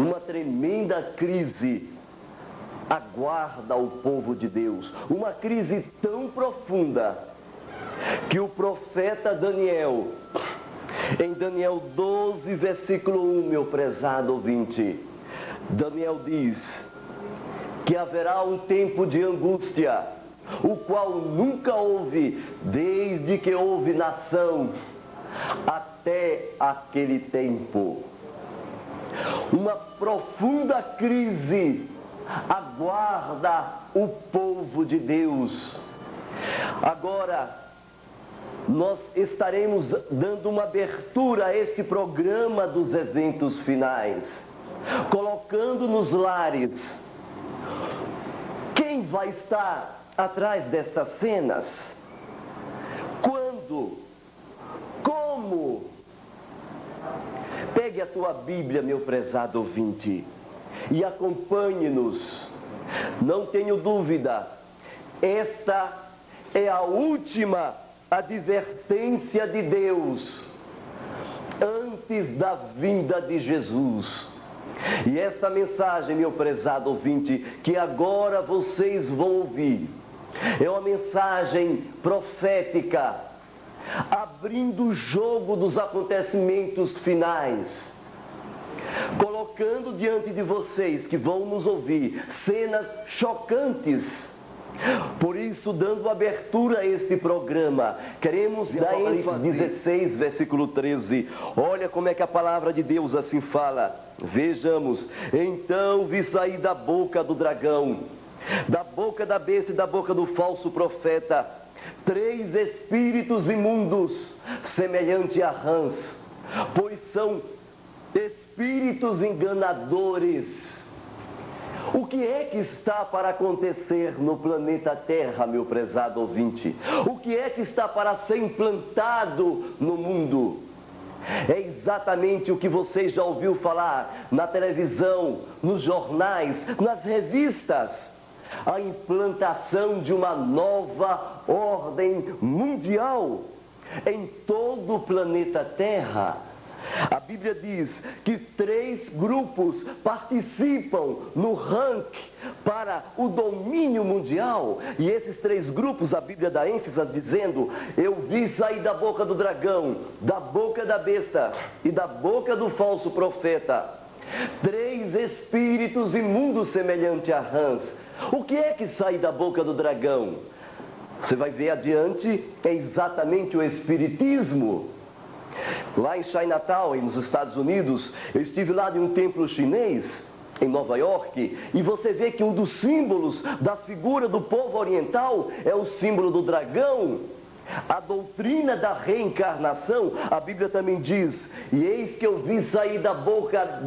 Uma tremenda crise aguarda o povo de Deus. Uma crise tão profunda que o profeta Daniel, em Daniel 12, versículo 1, meu prezado ouvinte, Daniel diz que haverá um tempo de angústia, o qual nunca houve desde que houve nação até aquele tempo. Uma profunda crise aguarda o povo de Deus. Agora, nós estaremos dando uma abertura a este programa dos eventos finais, colocando nos lares quem vai estar atrás destas cenas, quando, como. Pegue a tua Bíblia, meu prezado ouvinte, e acompanhe-nos. Não tenho dúvida, esta é a última advertência de Deus antes da vinda de Jesus. E esta mensagem, meu prezado ouvinte, que agora vocês vão ouvir, é uma mensagem profética, abrindo o jogo dos acontecimentos finais, colocando diante de vocês que vão nos ouvir cenas chocantes. Por isso, dando abertura a este programa, queremos dar ênfase 16, versículo 13. Olha como é que a palavra de Deus assim fala. Vejamos. Então vi sair da boca do dragão, da boca da besta e da boca do falso profeta, 3 espíritos imundos, semelhante a rãs, pois são espíritos enganadores. O que é que está para acontecer no planeta Terra, meu prezado ouvinte? O que é que está para ser implantado no mundo? É exatamente o que você já ouviu falar na televisão, nos jornais, nas revistas. A implantação de uma nova ordem mundial em todo o planeta Terra. A Bíblia diz que 3 grupos participam no ranking para o domínio mundial. E esses 3 grupos, a Bíblia dá ênfase dizendo: eu vi sair da boca do dragão, da boca da besta e da boca do falso profeta 3 espíritos imundos semelhante a rãs. O que é que sai da boca do dragão? Você vai ver adiante, é exatamente o espiritismo. Lá em Chinatown, nos Estados Unidos, eu estive lá em um templo chinês, em Nova York, e você vê que um dos símbolos da figura do povo oriental é o símbolo do dragão. A doutrina da reencarnação, a Bíblia também diz: e eis que eu vi sair da boca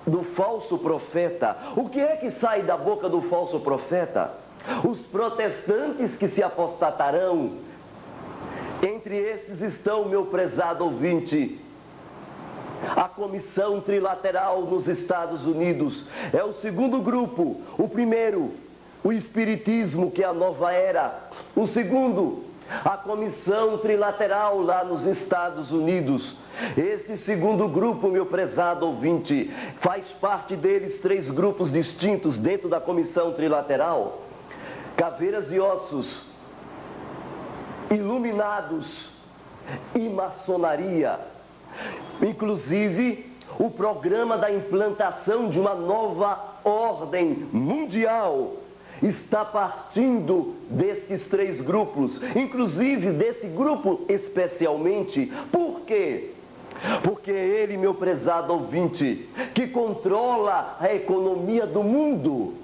do falso profeta. O que é que sai da boca do falso profeta? Os protestantes que se apostatarão. Entre estes estão, meu prezado ouvinte, a Comissão Trilateral nos Estados Unidos. É o segundo grupo. O primeiro, o Espiritismo, que é a nova era. O segundo, a Comissão Trilateral lá nos Estados Unidos. Este segundo grupo, meu prezado ouvinte, faz parte deles 3 grupos distintos dentro da Comissão Trilateral: Caveiras e Ossos, Iluminados e Maçonaria. Inclusive, o programa da implantação de uma nova ordem mundial está partindo destes 3 grupos, inclusive desse grupo especialmente. Por quê? Porque é ele, meu prezado ouvinte, que controla a economia do mundo.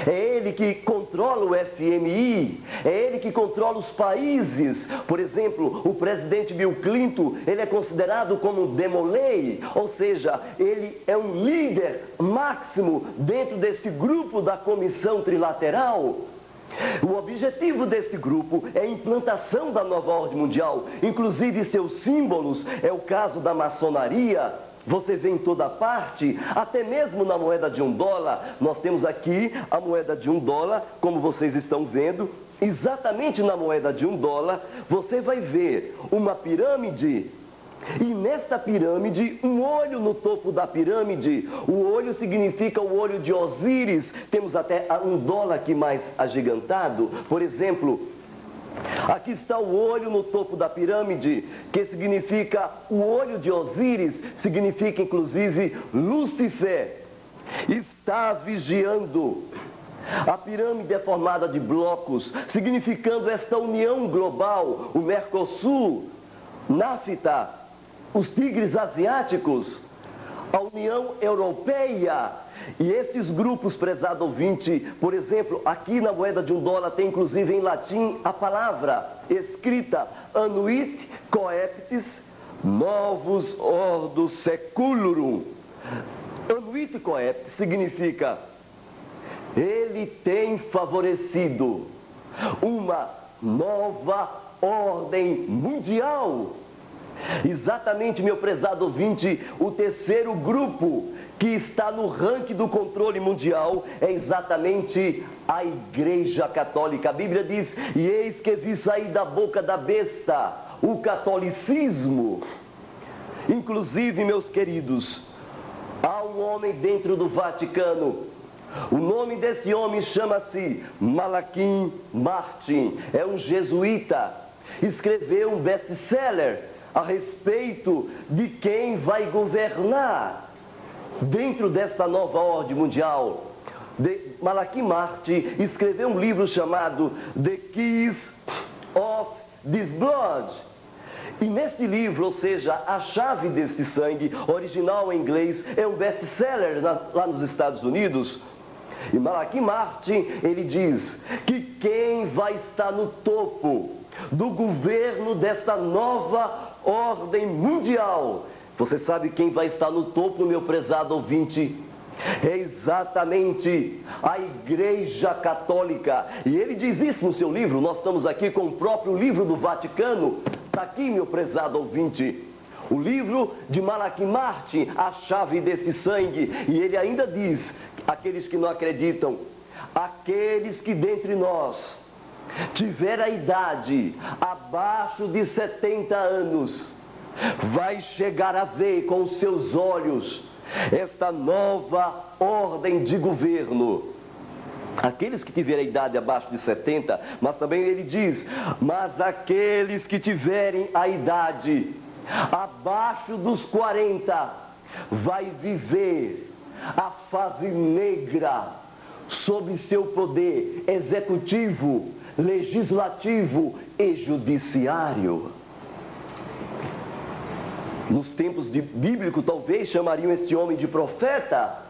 É ele que controla o FMI, é ele que controla os países. Por exemplo, o presidente Bill Clinton, ele é considerado como demolei, ou seja, ele é um líder máximo dentro deste grupo da Comissão Trilateral. O objetivo deste grupo é a implantação da nova ordem mundial, inclusive seus símbolos, é o caso da maçonaria. Você vê em toda parte, até mesmo na moeda de $1. Nós temos aqui a moeda de $1, como vocês estão vendo. Exatamente na moeda de $1, você vai ver uma pirâmide E nesta pirâmide, um olho no topo da pirâmide, o olho significa o olho de Osíris. Temos até um dólar aqui mais agigantado. Por exemplo, aqui está o olho no topo da pirâmide, que significa o olho de Osíris, significa inclusive Lúcifer. Está vigiando. A pirâmide é formada de blocos, significando esta união global, o Mercosul, NAFTA, os tigres asiáticos, a União Europeia. E estes grupos, prezado ouvinte, por exemplo, aqui na moeda de $1 tem inclusive em latim a palavra escrita Annuit Coeptis Novus Ordo Seculurum. Annuit Coeptis significa ele tem favorecido uma nova ordem mundial. Exatamente, meu prezado ouvinte, o terceiro grupo que está no ranking do controle mundial é exatamente a Igreja Católica. A Bíblia diz: e eis que vi sair da boca da besta o catolicismo. Inclusive, meus queridos, há um homem dentro do Vaticano. O nome desse homem chama-se Malachi Martin. É um jesuíta. Escreveu um best-seller a respeito de quem vai governar dentro desta nova ordem mundial. Malachi Martin escreveu um livro chamado The Keys of this Blood. E neste livro, ou seja, a chave deste sangue, original em inglês, é um best-seller lá nos Estados Unidos. E Malachi Martin, ele diz que quem vai estar no topo do governo desta nova ordem mundial, você sabe quem vai estar no topo, meu prezado ouvinte? É exatamente a Igreja Católica. E ele diz isso no seu livro. Nós estamos aqui com o próprio livro do Vaticano. Está aqui, meu prezado ouvinte, o livro de Malachi Martin, a chave deste sangue. E ele ainda diz: aqueles que não acreditam, aqueles que dentre nós tiver a idade abaixo de 70 anos, vai chegar a ver com os seus olhos esta nova ordem de governo. Aqueles que tiverem a idade abaixo de 70, mas também ele diz: mas aqueles que tiverem a idade abaixo dos 40, vai viver a fase negra sob seu poder executivo, legislativo e judiciário. Nos tempos bíblicos, talvez chamariam este homem de profeta.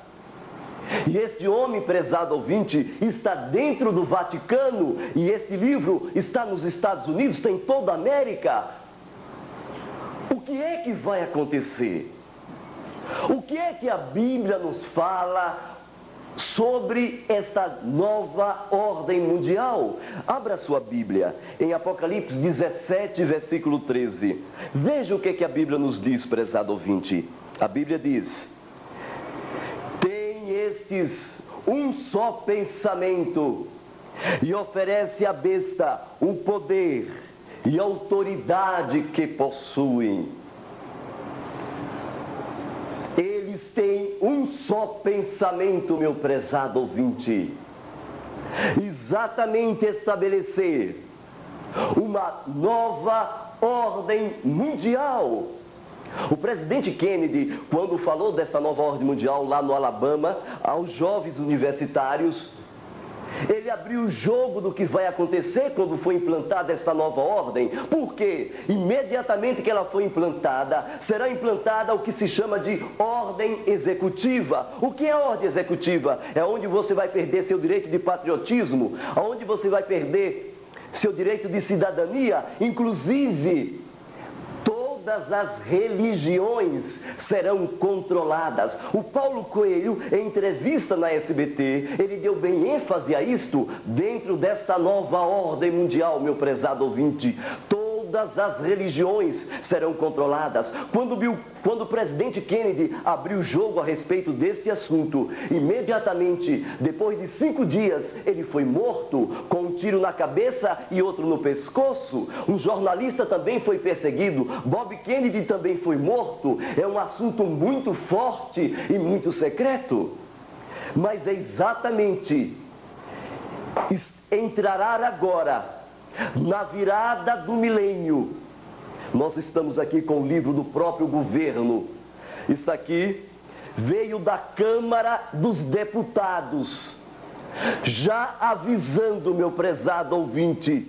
E este homem, prezado ouvinte, está dentro do Vaticano. E este livro está nos Estados Unidos, está em toda a América. O que é que vai acontecer? O que é que a Bíblia nos fala sobre esta nova ordem mundial? Abra sua Bíblia em Apocalipse 17, versículo 13. Veja o que a Bíblia nos diz, prezado ouvinte. A Bíblia diz: tem estes um só pensamento, e oferece à besta o poder e autoridade que possuem. Eles têm um só pensamento, meu prezado ouvinte. Exatamente estabelecer uma nova ordem mundial. O presidente Kennedy, quando falou desta nova ordem mundial lá no Alabama, aos jovens universitários, ele abriu o jogo do que vai acontecer quando for implantada esta nova ordem. Porque imediatamente que ela for implantada, será implantada o que se chama de ordem executiva. O que é ordem executiva? É onde você vai perder seu direito de patriotismo, onde você vai perder seu direito de cidadania, inclusive todas as religiões serão controladas. O Paulo Coelho, em entrevista na SBT, ele deu bem ênfase a isto dentro desta nova ordem mundial, meu prezado ouvinte. Todas Todas as religiões serão controladas. Quando o presidente Kennedy abriu o jogo a respeito deste assunto, imediatamente, depois de 5 dias, ele foi morto com um tiro na cabeça e outro no pescoço. Um jornalista também foi perseguido. Bob Kennedy também foi morto. É um assunto muito forte e muito secreto. Mas é exatamente, entrará agora na virada do milênio. Nós estamos aqui com o livro do próprio governo. Está aqui, veio da Câmara dos Deputados, já avisando, meu prezado ouvinte,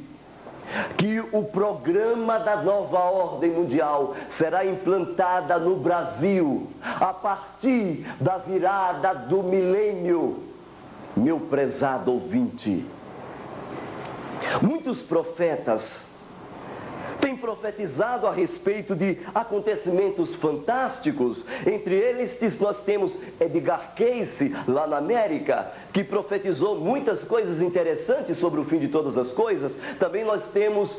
que o programa da nova ordem mundial será implantada no Brasil a partir da virada do milênio. Meu prezado ouvinte, muitos profetas têm profetizado a respeito de acontecimentos fantásticos. Entre eles nós temos Edgar Cayce, lá na América, que profetizou muitas coisas interessantes sobre o fim de todas as coisas. Também nós temos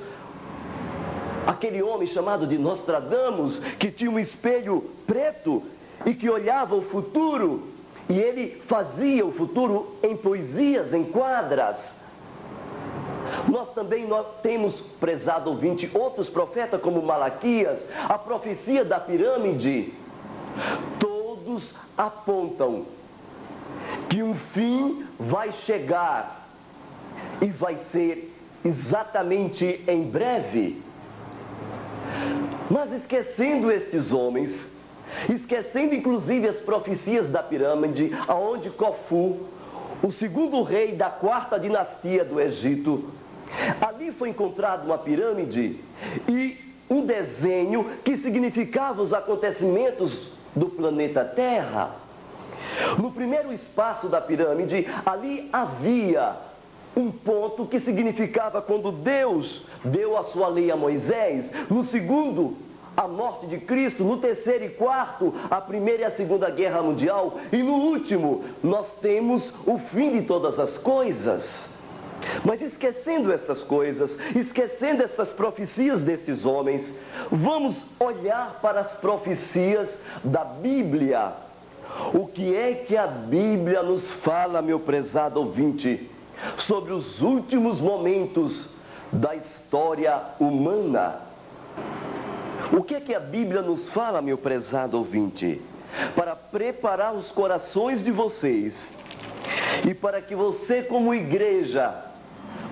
aquele homem chamado de Nostradamus, que tinha um espelho preto e que olhava o futuro, e ele fazia o futuro em poesias, em quadras. Nós temos, prezado ouvinte, outros profetas como Malaquias, a profecia da pirâmide. Todos apontam que um fim vai chegar e vai ser exatamente em breve. Mas esquecendo estes homens, esquecendo inclusive as profecias da pirâmide, aonde Cofu, o segundo rei da 4ª dinastia do Egito, ali foi encontrada uma pirâmide e um desenho que significava os acontecimentos do planeta Terra. No primeiro espaço da pirâmide, ali havia um ponto que significava quando Deus deu a sua lei a Moisés. No segundo, a morte de Cristo. No terceiro e quarto, a Primeira e a Segunda Guerra Mundial. E no último, nós temos o fim de todas as coisas. Mas esquecendo estas coisas, esquecendo estas profecias destes homens, vamos olhar para as profecias da Bíblia. O que é que a Bíblia nos fala, meu prezado ouvinte, sobre os últimos momentos da história humana? O que é que a Bíblia nos fala, meu prezado ouvinte, para preparar os corações de vocês e para que você, como igreja,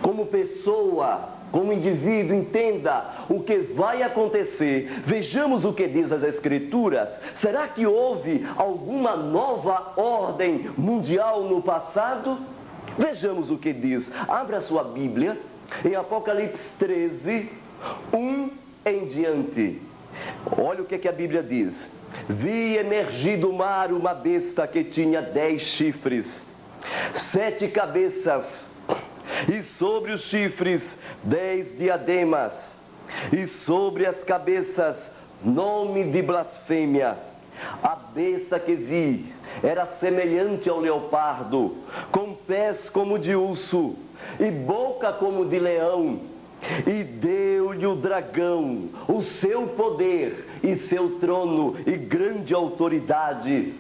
como pessoa, como indivíduo, entenda o que vai acontecer? Vejamos o que diz as Escrituras. Será que houve alguma nova ordem mundial no passado? Vejamos o que diz. Abra sua Bíblia em Apocalipse 13, 1 em diante. Olha o que a Bíblia diz. Vi emergir do mar uma besta que tinha 10 chifres, 7 cabeças, e sobre os chifres 10 diademas, e sobre as cabeças nome de blasfêmia. A besta que vi era semelhante ao leopardo, com pés como de urso e boca como de leão. E deu-lhe o dragão o seu poder e seu trono e grande autoridade.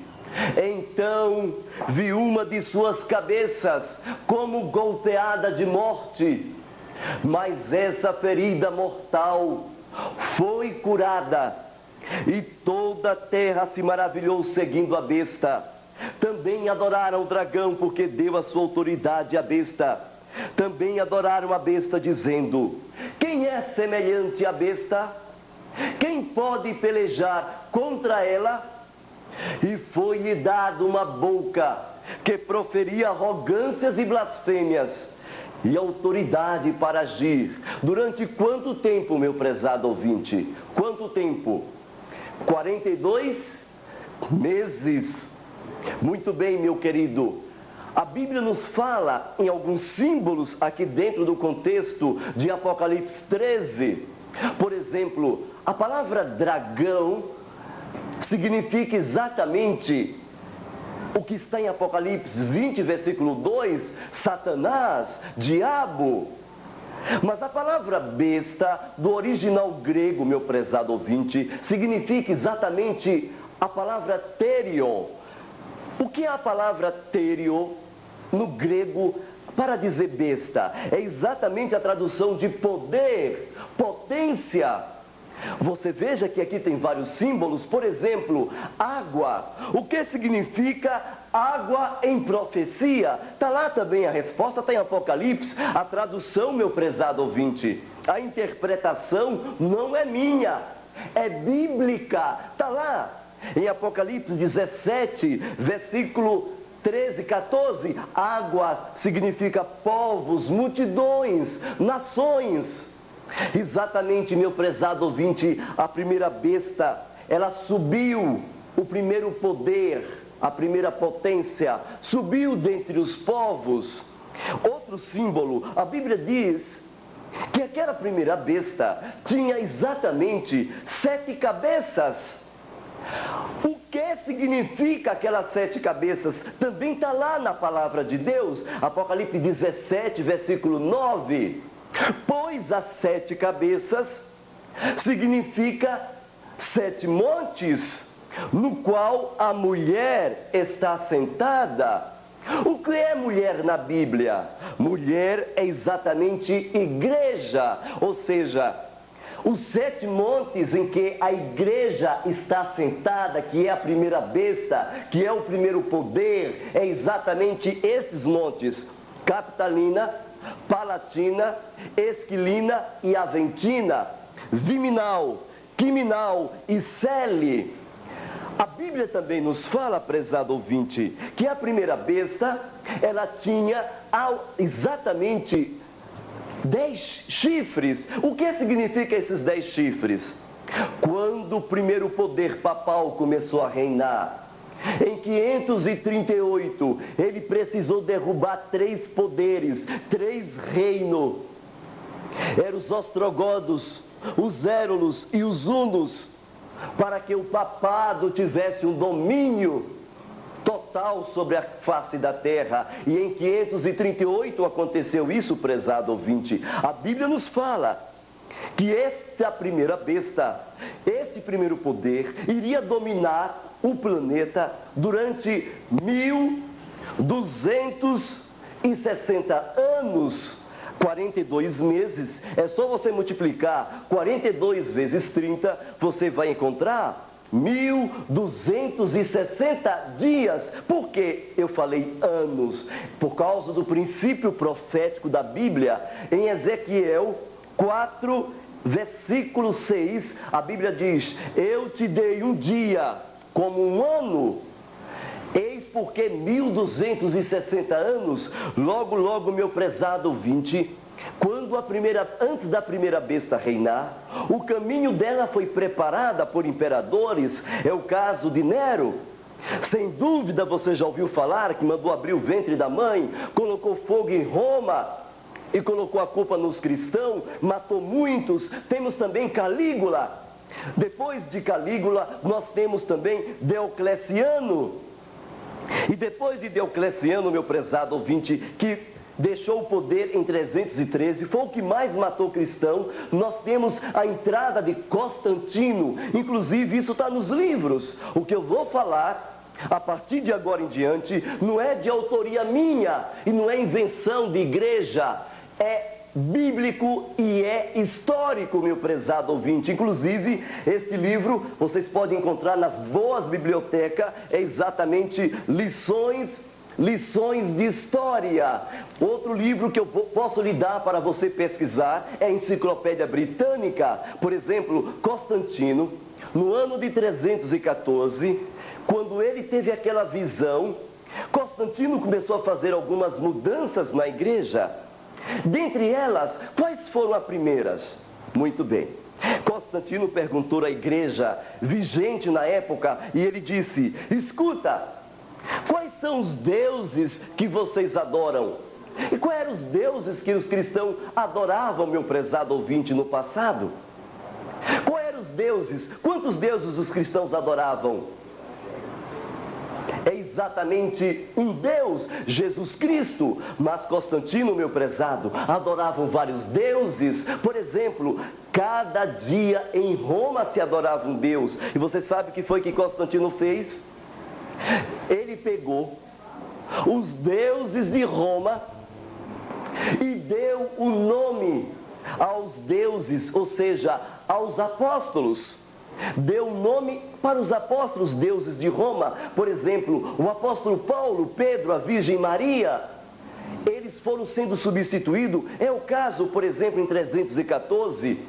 Então vi uma de suas cabeças como golpeada de morte, mas essa ferida mortal foi curada, e toda a terra se maravilhou seguindo a besta. Também adoraram o dragão, porque deu a sua autoridade à besta. Também adoraram a besta, dizendo: quem é semelhante à besta? Quem pode pelejar contra ela? E foi-lhe dado uma boca que proferia arrogâncias e blasfêmias, e autoridade para agir. Durante quanto tempo, meu prezado ouvinte? Quanto tempo? 42 meses. Muito bem, meu querido. A Bíblia nos fala em alguns símbolos aqui dentro do contexto de Apocalipse 13. Por exemplo, a palavra dragão significa exatamente o que está em Apocalipse 20, versículo 2, Satanás, diabo. Mas a palavra besta, do original grego, meu prezado ouvinte, significa exatamente a palavra therion. O que é a palavra therion no grego para dizer besta? É exatamente a tradução de poder, potência. Você veja que aqui tem vários símbolos, por exemplo, água. O que significa água em profecia? Está lá também a resposta, está em Apocalipse. A tradução, meu prezado ouvinte, a interpretação não é minha, é bíblica. Está lá em Apocalipse 17, versículo 13, 14. Águas significa povos, multidões, nações. Exatamente, meu prezado ouvinte, a primeira besta, ela subiu, o primeiro poder, a primeira potência, subiu dentre os povos. Outro símbolo, a Bíblia diz que aquela primeira besta tinha exatamente 7 cabeças. O que significa aquelas 7 cabeças? Também está lá na palavra de Deus, Apocalipse 17, versículo 9. Pois as 7 cabeças significa 7 montes, no qual a mulher está sentada. O que é mulher na Bíblia? Mulher é exatamente igreja, ou seja, os 7 montes em que a igreja está sentada, que é a primeira besta, que é o primeiro poder, é exatamente estes montes: Capitolina, Palatina, Esquilina e Aventina, Viminal, Quiminal e Cele. A Bíblia também nos fala, prezado ouvinte, que a primeira besta, ela tinha exatamente 10 chifres. O que significa esses 10 chifres? Quando o primeiro poder papal começou a reinar, em 538, ele precisou derrubar 3 poderes, 3 reinos. Eram os ostrogodos, os érulos e os hunos, para que o papado tivesse um domínio total sobre a face da terra. E em 538 aconteceu isso, prezado ouvinte. A Bíblia nos fala que esta primeira besta, este primeiro poder, iria dominar o planeta durante 1260 anos, 42 meses. É só você multiplicar 42 vezes 30, você vai encontrar 1260 dias. Por que eu falei anos? Por causa do princípio profético da Bíblia. Em Ezequiel 4, versículo 6, a Bíblia diz: eu te dei um dia como um ano. Eis porque 1260 anos, logo, logo, meu prezado ouvinte, antes da primeira besta reinar, o caminho dela foi preparada por imperadores. É o caso de Nero. Sem dúvida você já ouviu falar que mandou abrir o ventre da mãe, colocou fogo em Roma e colocou a culpa nos cristãos, matou muitos. Temos também Calígula. Depois de Calígula, nós temos também Diocleciano. E depois de Diocleciano, meu prezado ouvinte, que deixou o poder em 313, foi o que mais matou cristão, nós temos a entrada de Constantino. Inclusive, isso está nos livros. O que eu vou falar, a partir de agora em diante, não é de autoria minha e não é invenção de igreja, é bíblico e é histórico, meu prezado ouvinte. Inclusive, este livro vocês podem encontrar nas boas bibliotecas, é exatamente lições de história. Outro livro que eu posso lhe dar para você pesquisar é a Enciclopédia Britânica. Por exemplo, Constantino, no ano de 314, quando ele teve aquela visão, Constantino começou a fazer algumas mudanças na igreja. Dentre elas, quais foram as primeiras? Muito bem. Constantino perguntou à igreja vigente na época e ele disse: escuta, quais são os deuses que vocês adoram? E quais eram os deuses que os cristãos adoravam, meu prezado ouvinte, no passado? Quais eram os deuses? Quantos deuses os cristãos adoravam? é exatamente um Deus, Jesus Cristo. Mas Constantino, meu prezado, adoravam vários deuses. Por exemplo, cada dia em Roma se adorava um Deus. E você sabe o que foi que Constantino fez? Ele pegou os deuses de Roma e deu o nome aos deuses, ou seja, aos apóstolos. Deu nome para os apóstolos deuses de Roma. Por exemplo, o apóstolo Paulo, Pedro, a Virgem Maria. Eles foram sendo substituídos. É o caso, por exemplo, em 314.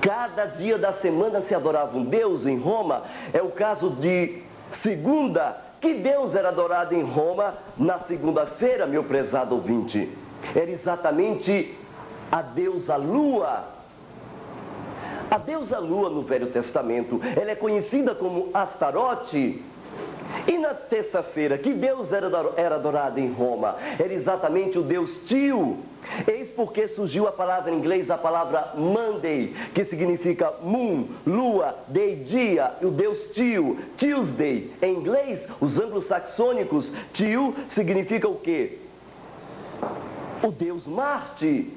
Cada dia da semana se adorava um Deus em Roma. É o caso de segunda. Que Deus era adorado em Roma na segunda-feira, meu prezado ouvinte? Era exatamente a deusa Lua. A deusa Lua no Velho Testamento, ela é conhecida como Astarote. E na terça-feira, que Deus era adorado em Roma? Era exatamente o Deus Tio. Eis porque surgiu a palavra em inglês, a palavra Monday, que significa moon, lua, day, dia, e o Deus Tio, Tuesday. Em inglês, os anglo-saxônicos, Tio significa o quê? O Deus Marte.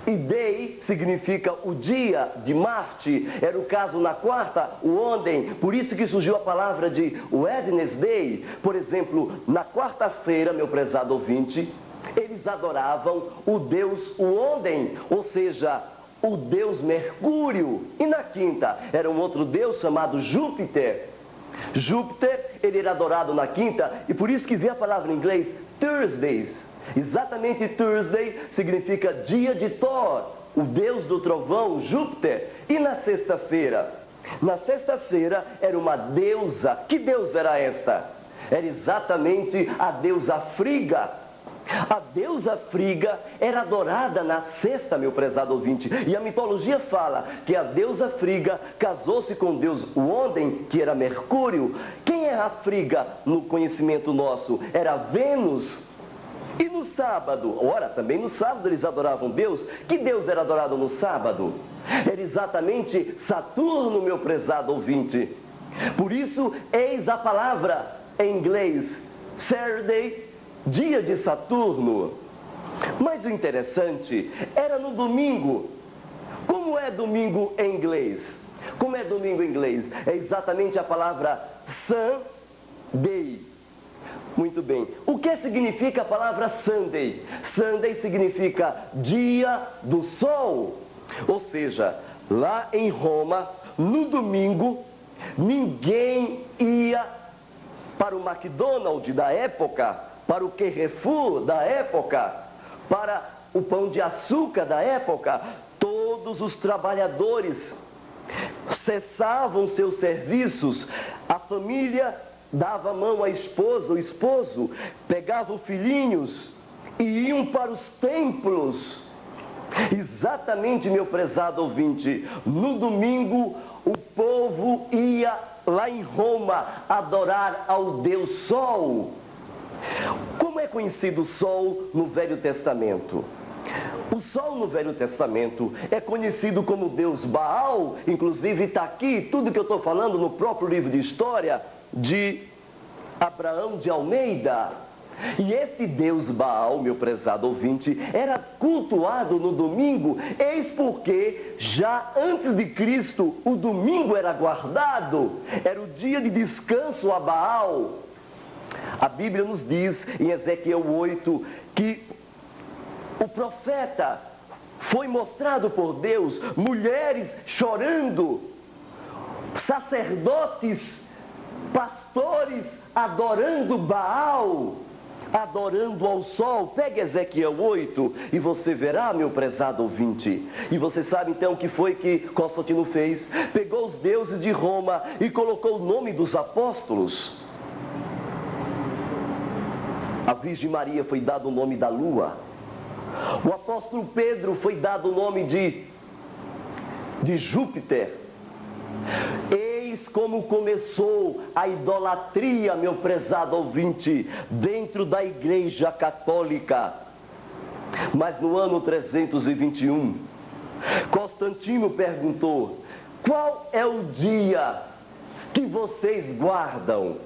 E day significa o dia de Marte. Era o caso na quarta, o ontem. Por isso que surgiu a palavra de Wednesday. Por exemplo, na quarta-feira, meu prezado ouvinte, eles adoravam o Deus ontem, ou seja, o Deus Mercúrio. E na quinta, era um outro Deus chamado Júpiter. Júpiter, ele era adorado na quinta, e por isso que vem a palavra em inglês Thursdays. Exatamente, Thursday significa dia de Thor, o deus do trovão, Júpiter. E na sexta-feira? Na sexta-feira era uma deusa. Que deusa era esta? Era exatamente a deusa Friga. A deusa Friga era adorada na sexta, meu prezado ouvinte. E a mitologia fala que a deusa Friga casou-se com o deus Woden, que era Mercúrio. Quem é a Friga no conhecimento nosso? Era Vênus. E no sábado? Ora, também no sábado eles adoravam Deus. Que Deus era adorado no sábado? Era exatamente Saturno, meu prezado ouvinte. Por isso, eis a palavra em inglês, Saturday, dia de Saturno. Mas o interessante era no domingo. Como é domingo em inglês? Como é domingo em inglês? É exatamente a palavra Sunday. Muito bem. O que significa a palavra Sunday? Sunday significa dia do sol. Ou seja, lá em Roma, no domingo, ninguém ia para o McDonald's da época, para o Carrefour da época, para o Pão de Açúcar da época. Todos os trabalhadores cessavam seus serviços, a família dava a mão à esposa, o esposo pegava os filhinhos e iam para os templos. Exatamente, meu prezado ouvinte, no domingo o povo ia lá em Roma adorar ao Deus Sol. Como é conhecido o Sol no Velho Testamento? O Sol no Velho Testamento é conhecido como Deus Baal. Inclusive está aqui tudo que eu estou falando no próprio livro de história de Abraão de Almeida. E esse Deus Baal, meu prezado ouvinte, era cultuado no domingo. Eis porque já antes de Cristo o domingo era guardado. Era o dia de descanso a Baal. A Bíblia nos diz em Ezequiel 8 que o profeta foi mostrado por Deus, mulheres chorando, sacerdotes, pastores adorando Baal, adorando ao sol. Pegue Ezequiel 8 e você verá, meu prezado ouvinte. E você sabe então o que foi que Constantino fez? Pegou os deuses de Roma e colocou o nome dos apóstolos. A Virgem Maria foi dado o nome da lua. O apóstolo Pedro foi dado o nome de Júpiter. Eis como começou a idolatria, meu prezado ouvinte, dentro da Igreja Católica. Mas no ano 321, Constantino perguntou: qual é o dia que vocês guardam?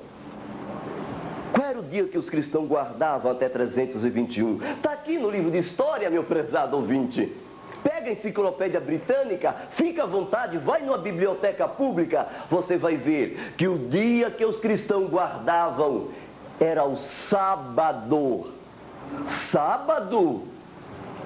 era o dia que os cristãos guardavam até 321. Está aqui no livro de história, meu prezado ouvinte. Pega a enciclopédia britânica, fica à vontade, vai numa biblioteca pública, você vai ver que o dia que os cristãos guardavam era o sábado. Sábado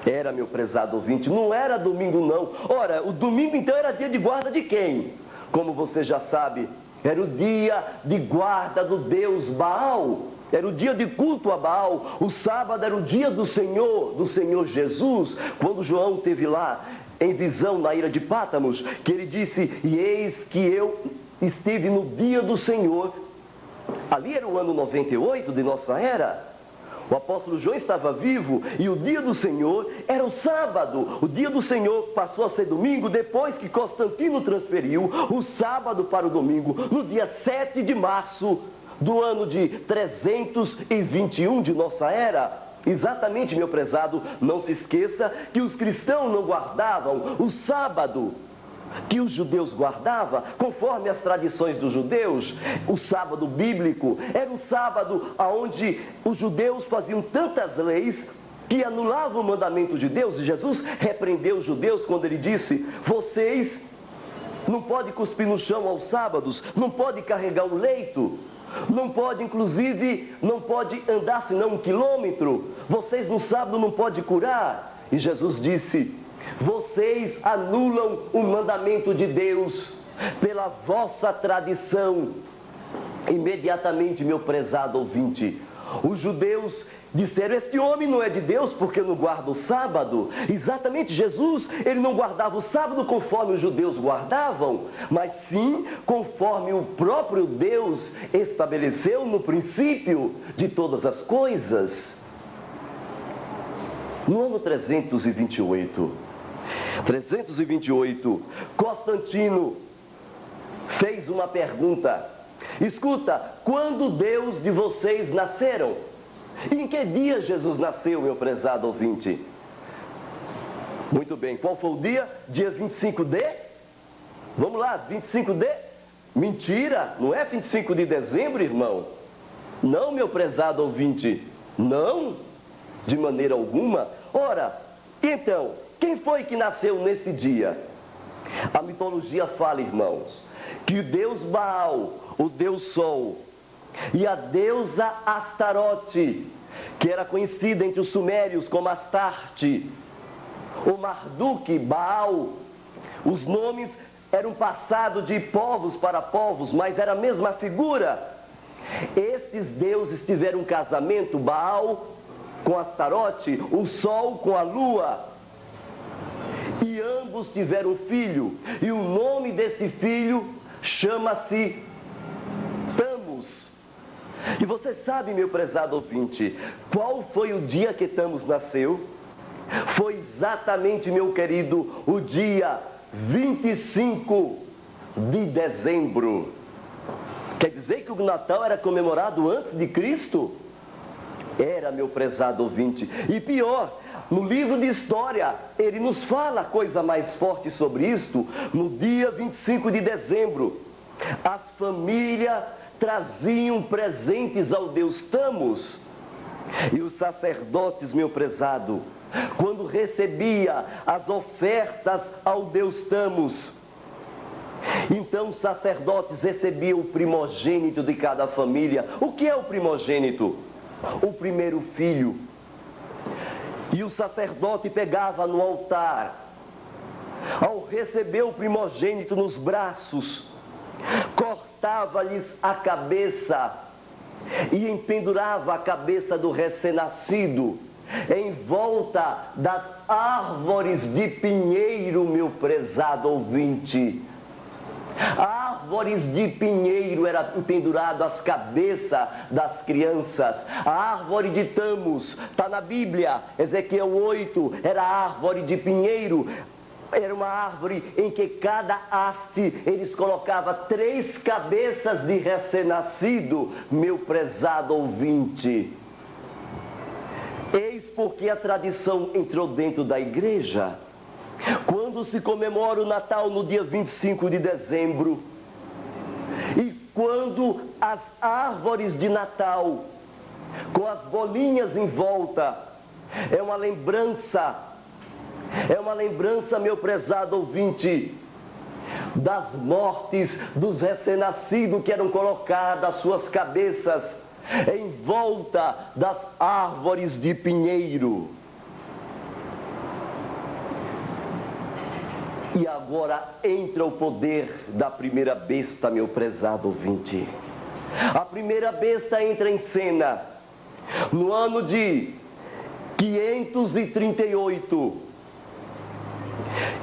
era, meu prezado ouvinte, não era domingo não. Ora, o domingo então era dia de guarda de quem? Como você já sabe, era o dia de guarda do deus Baal. Era o dia de culto a Baal. O sábado era o dia do Senhor Jesus. Quando João esteve lá em visão na ilha de Pátamos, que ele disse, e eis que eu estive no dia do Senhor. Ali era o ano 98 de nossa era. O apóstolo João estava vivo e o dia do Senhor era o sábado. O dia do Senhor passou a ser domingo depois que Constantino transferiu o sábado para o domingo, no dia 7 de março do ano de 321 de nossa era. Exatamente, meu prezado, não se esqueça que os cristãos não guardavam o sábado que os judeus guardavam, conforme as tradições dos judeus. O sábado bíblico era o sábado onde os judeus faziam tantas leis que anulavam o mandamento de Deus, e Jesus repreendeu os judeus quando ele disse, vocês não podem cuspir no chão aos sábados, não podem carregar o leito, não pode, inclusive, não pode andar senão 1 quilômetro, vocês no sábado não podem curar. E Jesus disse, vocês anulam o mandamento de Deus pela vossa tradição. Imediatamente, meu prezado ouvinte, os judeus disseram, este homem não é de Deus porque não guarda o sábado. Exatamente, Jesus, ele não guardava o sábado conforme os judeus guardavam, mas sim conforme o próprio Deus estabeleceu no princípio de todas as coisas. No ano 328, Constantino fez uma pergunta. Escuta, quando Deus de vocês nasceram? Em que dia Jesus nasceu, meu prezado ouvinte? Muito bem, qual foi o dia? Dia 25 de? Vamos lá, 25 de? Mentira, não é 25 de dezembro, irmão? Não, meu prezado ouvinte, não, de maneira alguma. Ora, então, quem foi que nasceu nesse dia? A mitologia fala, irmãos, que o deus Baal, o deus Sol, e a deusa Astarote, que era conhecida entre os sumérios como Astarte, o Marduk, Baal, os nomes eram passados de povos para povos, mas era a mesma figura. Esses deuses tiveram um casamento, Baal com Astarote, o Sol com a Lua, e ambos tiveram um filho, e o nome desse filho chama-se Tamus. E você sabe, meu prezado ouvinte, qual foi o dia que Tamus nasceu? Foi exatamente, meu querido, o dia 25 de dezembro. Quer dizer que o Natal era comemorado antes de Cristo? Era, meu prezado ouvinte. E pior, no livro de história, ele nos fala coisa mais forte sobre isto. No dia 25 de dezembro, as famílias traziam presentes ao deus Tamus. E os sacerdotes, meu prezado, quando recebia as ofertas ao deus Tamus, então os sacerdotes recebiam o primogênito de cada família. O que é o primogênito? O primeiro filho. E o sacerdote pegava no altar, ao receber o primogênito nos braços, cortava-lhes a cabeça e empendurava a cabeça do recém-nascido em volta das árvores de pinheiro, meu prezado ouvinte. Árvores de pinheiro era pendurado as cabeças das crianças. A árvore de Tamus está na Bíblia, Ezequiel 8, era a árvore de pinheiro. Era uma árvore em que cada haste eles colocavam 3 cabeças de recém-nascido, meu prezado ouvinte. Eis porque a tradição entrou dentro da igreja. Quando se comemora o Natal no dia 25 de dezembro, e quando as árvores de Natal com as bolinhas em volta. É uma lembrança, meu prezado ouvinte, das mortes dos recém-nascidos que eram colocadas às suas cabeças em volta das árvores de pinheiro. E agora entra o poder da primeira besta, meu prezado ouvinte. A primeira besta entra em cena no ano de 538.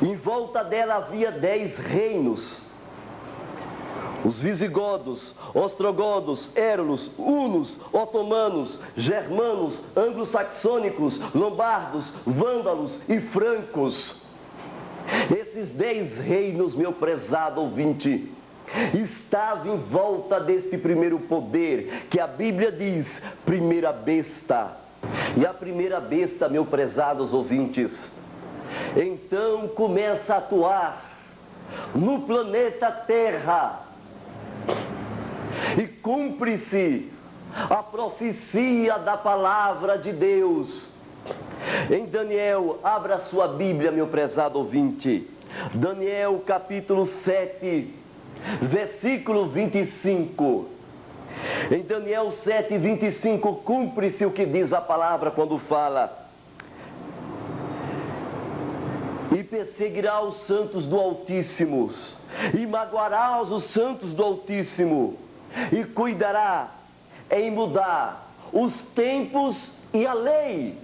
Em volta dela havia 10 reinos. Os visigodos, ostrogodos, érulos, hunos, otomanos, germanos, anglo-saxônicos, lombardos, vândalos e francos. Esses 10 reinos, meu prezado ouvinte, estavam em volta deste primeiro poder, que a Bíblia diz, primeira besta. E a primeira besta, meus prezados ouvintes, então começa a atuar no planeta Terra. E cumpre-se a profecia da palavra de Deus. Em Daniel, abra sua Bíblia, meu prezado ouvinte. Daniel capítulo 7, versículo 25. Em Daniel 7, 25, cumpre-se o que diz a palavra quando fala: e perseguirá os santos do Altíssimo, e magoará os santos do Altíssimo, e cuidará em mudar os tempos e a lei.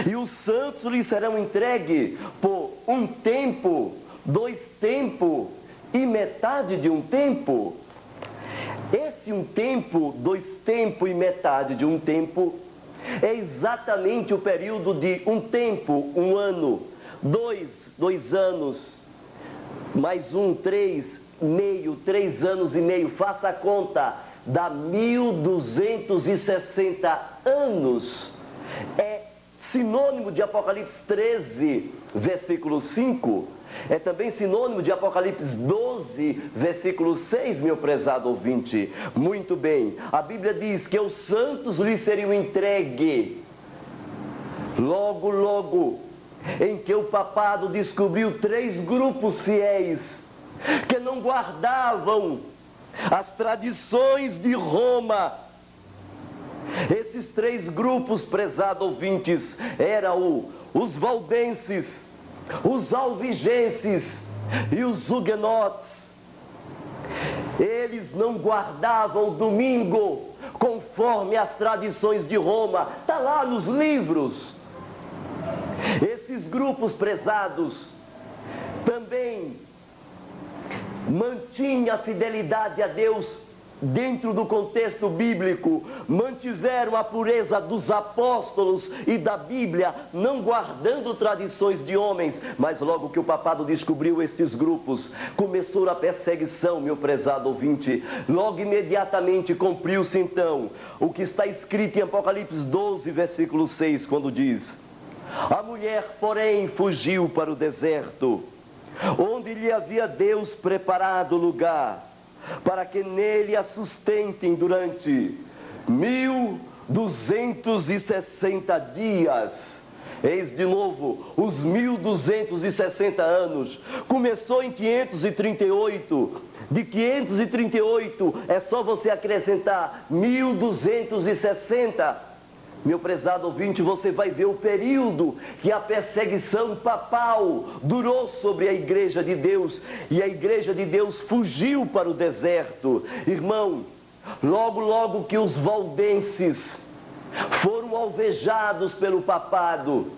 E os santos lhe serão entregues por um tempo, 2 tempos e metade de um tempo. Esse um tempo, 2 tempos e metade de um tempo é exatamente o período de um tempo, 1 ano, 2 anos, mais 1, 3 anos e meio, faça a conta, dá 1260 anos. É sinônimo de Apocalipse 13, versículo 5. É também sinônimo de Apocalipse 12, versículo 6, meu prezado ouvinte. Muito bem, a Bíblia diz que os santos lhe seriam entregues. Logo, em que o papado descobriu 3 grupos fiéis que não guardavam as tradições de Roma. Esses 3 grupos, prezados ouvintes, eram os valdenses, os albigenses e os huguenotes. Eles não guardavam o domingo conforme as tradições de Roma. Está lá nos livros. Esses grupos, prezados, também mantinham a fidelidade a Deus dentro do contexto bíblico, mantiveram a pureza dos apóstolos e da Bíblia, não guardando tradições de homens. Mas logo que o papado descobriu estes grupos, começou a perseguição, meu prezado ouvinte. Logo imediatamente cumpriu-se então o que está escrito em Apocalipse 12, versículo 6, quando diz: a mulher, porém, fugiu para o deserto, onde lhe havia Deus preparado lugar, para que nele a sustentem durante 1260 dias. Eis de novo os 1260 anos. Começou em 538. De 538 é só você acrescentar 1260. Meu prezado ouvinte, você vai ver o período que a perseguição papal durou sobre a Igreja de Deus. E a Igreja de Deus fugiu para o deserto. Irmão, logo que os valdenses foram alvejados pelo papado,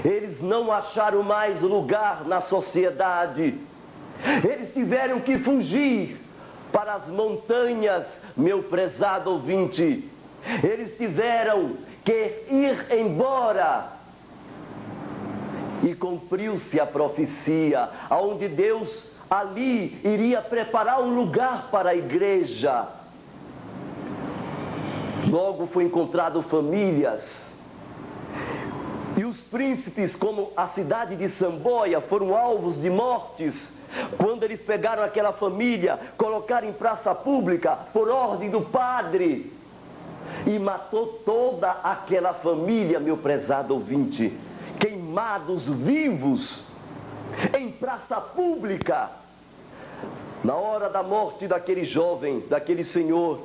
eles não acharam mais lugar na sociedade. Eles tiveram que fugir para as montanhas, meu prezado ouvinte. Eles tiveram que ir embora. E cumpriu-se a profecia, onde Deus ali iria preparar um lugar para a igreja. Logo foi encontrado famílias. E os príncipes, como a cidade de Samboia, foram alvos de mortes, quando eles pegaram aquela família, colocaram em praça pública, por ordem do padre, e matou toda aquela família, meu prezado ouvinte, queimados vivos em praça pública. Na hora da morte daquele jovem, daquele senhor,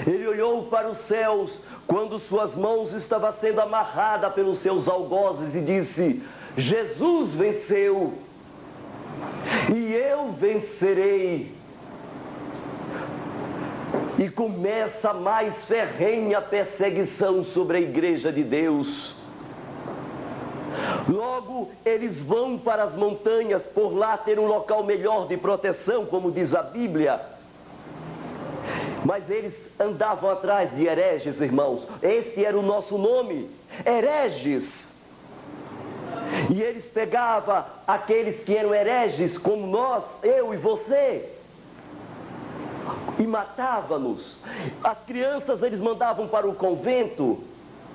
ele olhou para os céus quando suas mãos estavam sendo amarradas pelos seus algozes e disse: Jesus venceu e eu vencerei. E começa a mais ferrenha perseguição sobre a igreja de Deus. Logo, eles vão para as montanhas, por lá ter um local melhor de proteção, como diz a Bíblia. Mas eles andavam atrás de hereges, irmãos. Este era o nosso nome, hereges. E eles pegavam aqueles que eram hereges, como nós, eu e você, e matavam-nos. As crianças eles mandavam para o convento,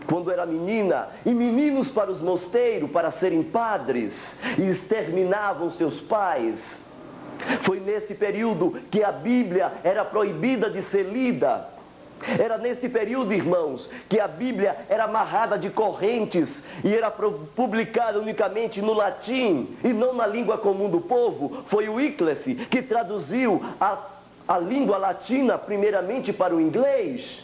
quando era menina, e meninos para os mosteiros, para serem padres, e exterminavam seus pais. Foi nesse período que a Bíblia era proibida de ser lida. Era nesse período, irmãos, que a Bíblia era amarrada de correntes e era publicada unicamente no latim e não na língua comum do povo. Foi o Wycliffe que traduziu a língua latina primeiramente para o inglês.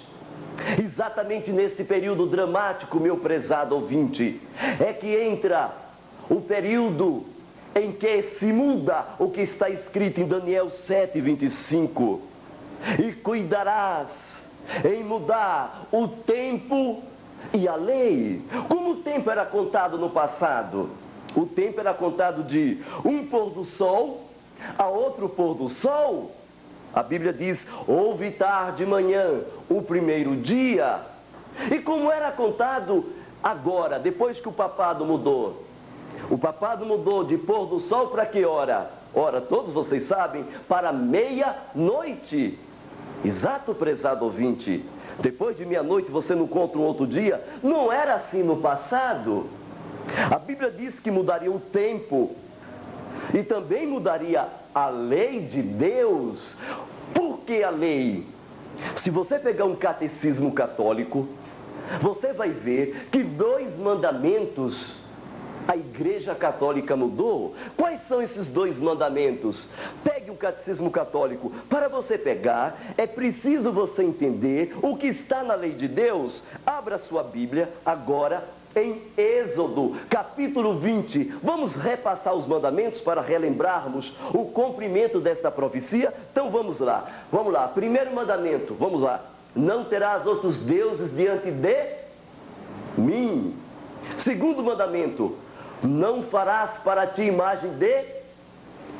Exatamente neste período dramático, meu prezado ouvinte, é que entra o período em que se muda o que está escrito em Daniel 7:25. E cuidarás em mudar o tempo e a lei. Como o tempo era contado no passado? O tempo era contado de um pôr do sol a outro pôr do sol. A Bíblia diz: houve tarde e manhã, o primeiro dia. E como era contado agora, depois que o papado mudou? O papado mudou de pôr do sol para que hora? Ora, todos vocês sabem, para meia-noite. Exato, prezado ouvinte. Depois de meia-noite você não conta um outro dia? Não era assim no passado. A Bíblia diz que mudaria o tempo e também mudaria a lei de Deus. Por que a lei? Se você pegar um catecismo católico, você vai ver que 2 mandamentos a Igreja Católica mudou. Quais são esses 2 mandamentos? Pegue o Catecismo Católico. Para você pegar, é preciso você entender o que está na lei de Deus. Abra sua Bíblia agora em Êxodo, capítulo 20. Vamos repassar os mandamentos para relembrarmos o cumprimento desta profecia? Então vamos lá. Vamos lá. Primeiro mandamento, vamos lá. Não terás outros deuses diante de mim. Segundo mandamento, não farás para ti imagem de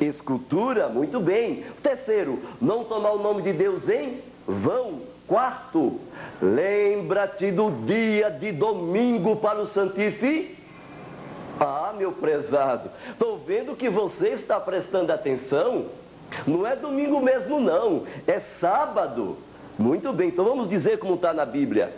escultura. Muito bem. Terceiro, não tomar o nome de Deus em vão. Quarto, lembra-te do dia de domingo para o santificar. Ah, meu prezado, estou vendo que você está prestando atenção. Não é domingo mesmo não, é sábado. Muito bem, então vamos dizer como está na Bíblia.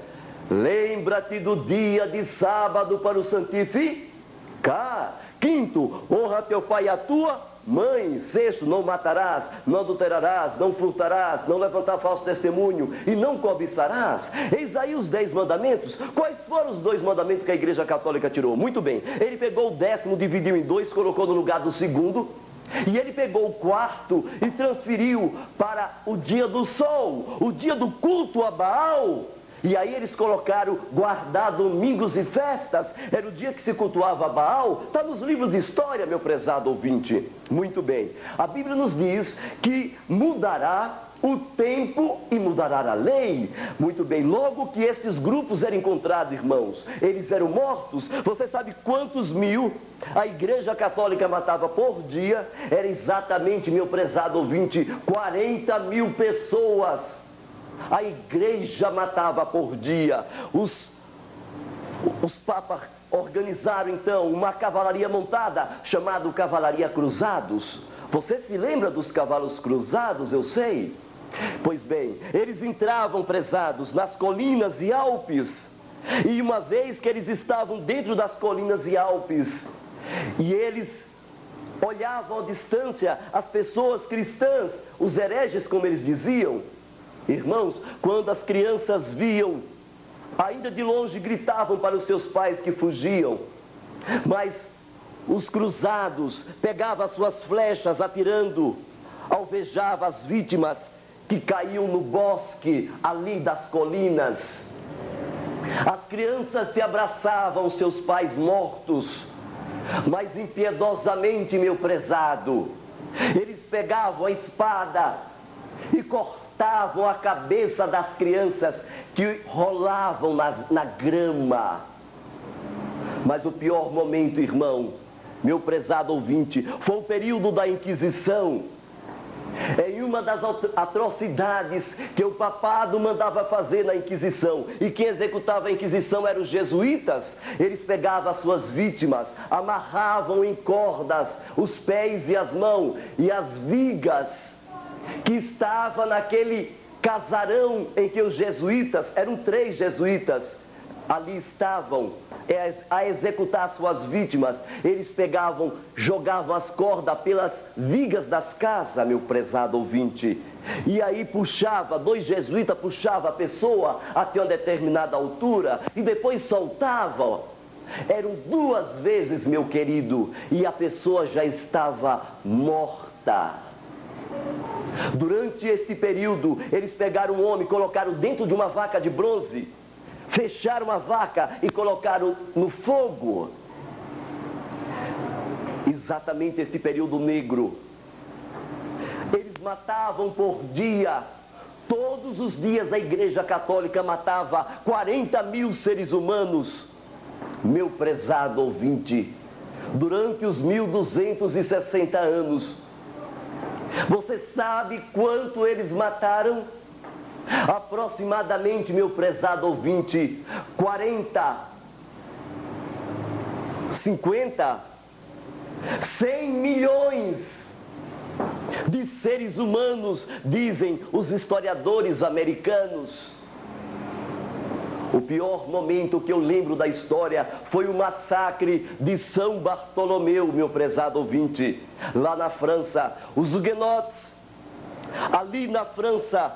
Lembra-te do dia de sábado para o santificar. Quinto, honra teu pai e a tua mãe. Sexto, não matarás, não adulterarás, não furtarás, não levantar falso testemunho e não cobiçarás. Eis aí os 10 mandamentos. Quais foram os 2 mandamentos que a Igreja Católica tirou? Muito bem, ele pegou o 10º, dividiu em 2, colocou no lugar do 2º. E ele pegou o 4º e transferiu para o dia do sol, o dia do culto a Baal. E aí eles colocaram guardar domingos e festas. Era o dia que se cultuava a Baal. Está nos livros de história, meu prezado ouvinte. Muito bem. A Bíblia nos diz que mudará o tempo e mudará a lei. Muito bem. Logo que estes grupos eram encontrados, irmãos, eles eram mortos. Você sabe quantos mil a Igreja Católica matava por dia? Era exatamente, meu prezado ouvinte, 40 mil pessoas. A igreja matava por dia. Os papas organizaram então uma cavalaria montada, chamada Cavalaria Cruzados. Você se lembra dos cavalos cruzados, eu sei? Pois bem, eles entravam, prezados, nas colinas e Alpes. E uma vez que eles estavam dentro das colinas e Alpes, e eles olhavam à distância as pessoas cristãs, os hereges, como eles diziam. Irmãos, quando as crianças viam ainda de longe gritavam para os seus pais que fugiam, mas os cruzados pegavam as suas flechas atirando, alvejavam as vítimas que caíam no bosque ali das colinas. As crianças se abraçavam aos seus pais mortos, mas impiedosamente, meu prezado, eles pegavam a espada e cortavam a cabeça das crianças que rolavam na grama. Mas o pior momento, irmão, meu prezado ouvinte, foi o período da Inquisição. Em uma das atrocidades que o papado mandava fazer na Inquisição, e quem executava a Inquisição eram os jesuítas, eles pegavam as suas vítimas, amarravam em cordas os pés e as mãos, e as vigas que estavam naquele casarão em que os jesuítas, eram 3 jesuítas, ali estavam a executar suas vítimas. Eles pegavam, jogavam as cordas pelas vigas das casas, meu prezado ouvinte, e aí puxava, 2 jesuítas puxavam a pessoa até uma determinada altura e depois soltavam. Eram 2 vezes, meu querido, e a pessoa já estava morta. Durante este período, eles pegaram um homem, colocaram dentro de uma vaca de bronze, fecharam a vaca e colocaram no fogo. Exatamente este período negro. Eles matavam por dia. Todos os dias a Igreja Católica matava 40.000 seres humanos. Meu prezado ouvinte, durante os 1260 anos, você sabe quanto eles mataram? Aproximadamente, meu prezado ouvinte, 40, 50, 100 milhões de seres humanos, dizem os historiadores americanos. O pior momento que eu lembro da história foi o massacre de São Bartolomeu, meu prezado ouvinte, lá na França. Os huguenotes, ali na França,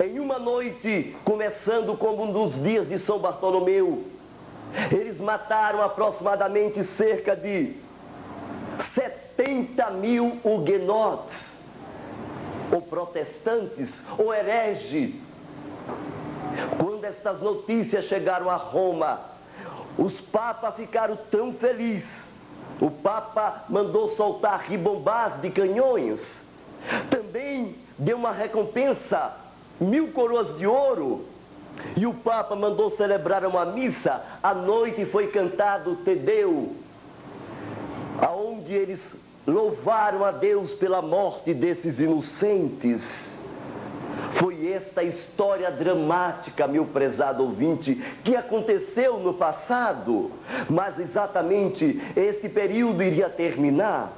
em uma noite, começando como um dos dias de São Bartolomeu, eles mataram aproximadamente cerca de 70.000 huguenotes, ou protestantes, ou hereges. Quando estas notícias chegaram a Roma, os papas ficaram tão felizes. O papa mandou soltar ribombás de canhões, também deu uma recompensa, 1000 coroas de ouro, e o papa mandou celebrar uma missa. À noite foi cantado o Te Deum, aonde eles louvaram a Deus pela morte desses inocentes. Foi esta história dramática, meu prezado ouvinte, que aconteceu no passado, mas exatamente este período iria terminar.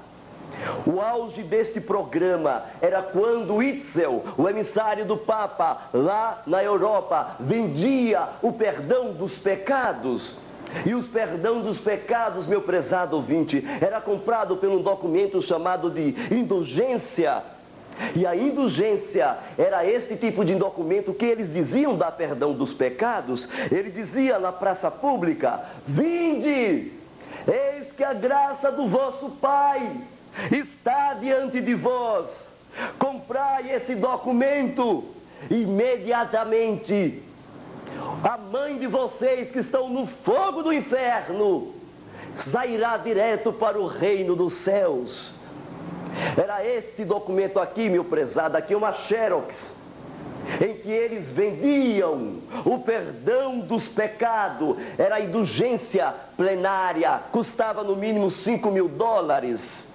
O auge deste programa era quando Witzel, o emissário do Papa, lá na Europa, vendia o perdão dos pecados. E o perdão dos pecados, meu prezado ouvinte, era comprado por um documento chamado de indulgência. E a indulgência era este tipo de documento que eles diziam dar perdão dos pecados. Ele dizia na praça pública: vinde, eis que a graça do vosso Pai está diante de vós. Comprai esse documento. Imediatamente a mãe de vocês que estão no fogo do inferno sairá direto para o reino dos céus. Era este documento aqui, meu prezado, aqui uma xerox, em que eles vendiam o perdão dos pecados. Era a indulgência plenária, custava no mínimo $5.000.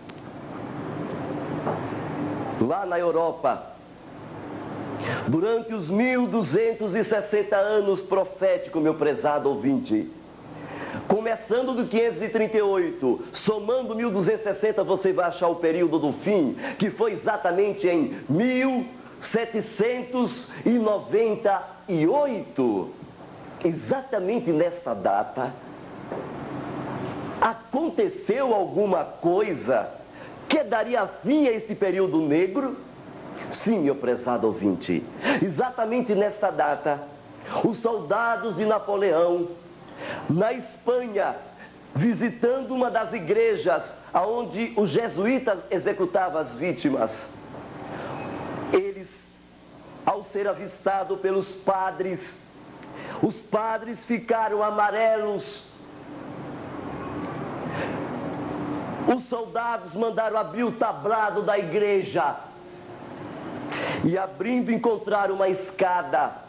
Lá na Europa, durante os 1260 anos proféticos, meu prezado ouvinte, começando do 538, somando 1260, você vai achar o período do fim, que foi exatamente em 1798. Exatamente nesta data, aconteceu alguma coisa que daria fim a este período negro? Sim, meu prezado ouvinte, exatamente nesta data, os soldados de Napoleão, na Espanha, visitando uma das igrejas onde os jesuítas executavam as vítimas. Eles, ao ser avistados pelos padres, os padres ficaram amarelos. Os soldados mandaram abrir o tablado da igreja e, abrindo, encontraram uma escada.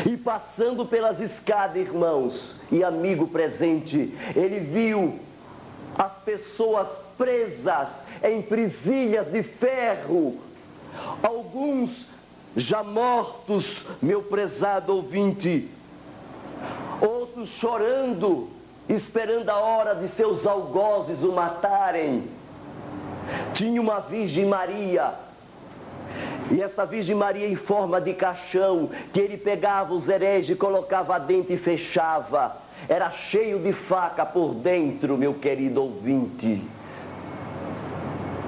E passando pelas escadas, irmãos e amigo presente, ele viu as pessoas presas em presilhas de ferro, alguns já mortos, meu prezado ouvinte, outros chorando, esperando a hora de seus algozes o matarem. Tinha uma Virgem Maria, e essa Virgem Maria em forma de caixão, que ele pegava os hereges, colocava dentro e fechava. Era cheio de faca por dentro, meu querido ouvinte.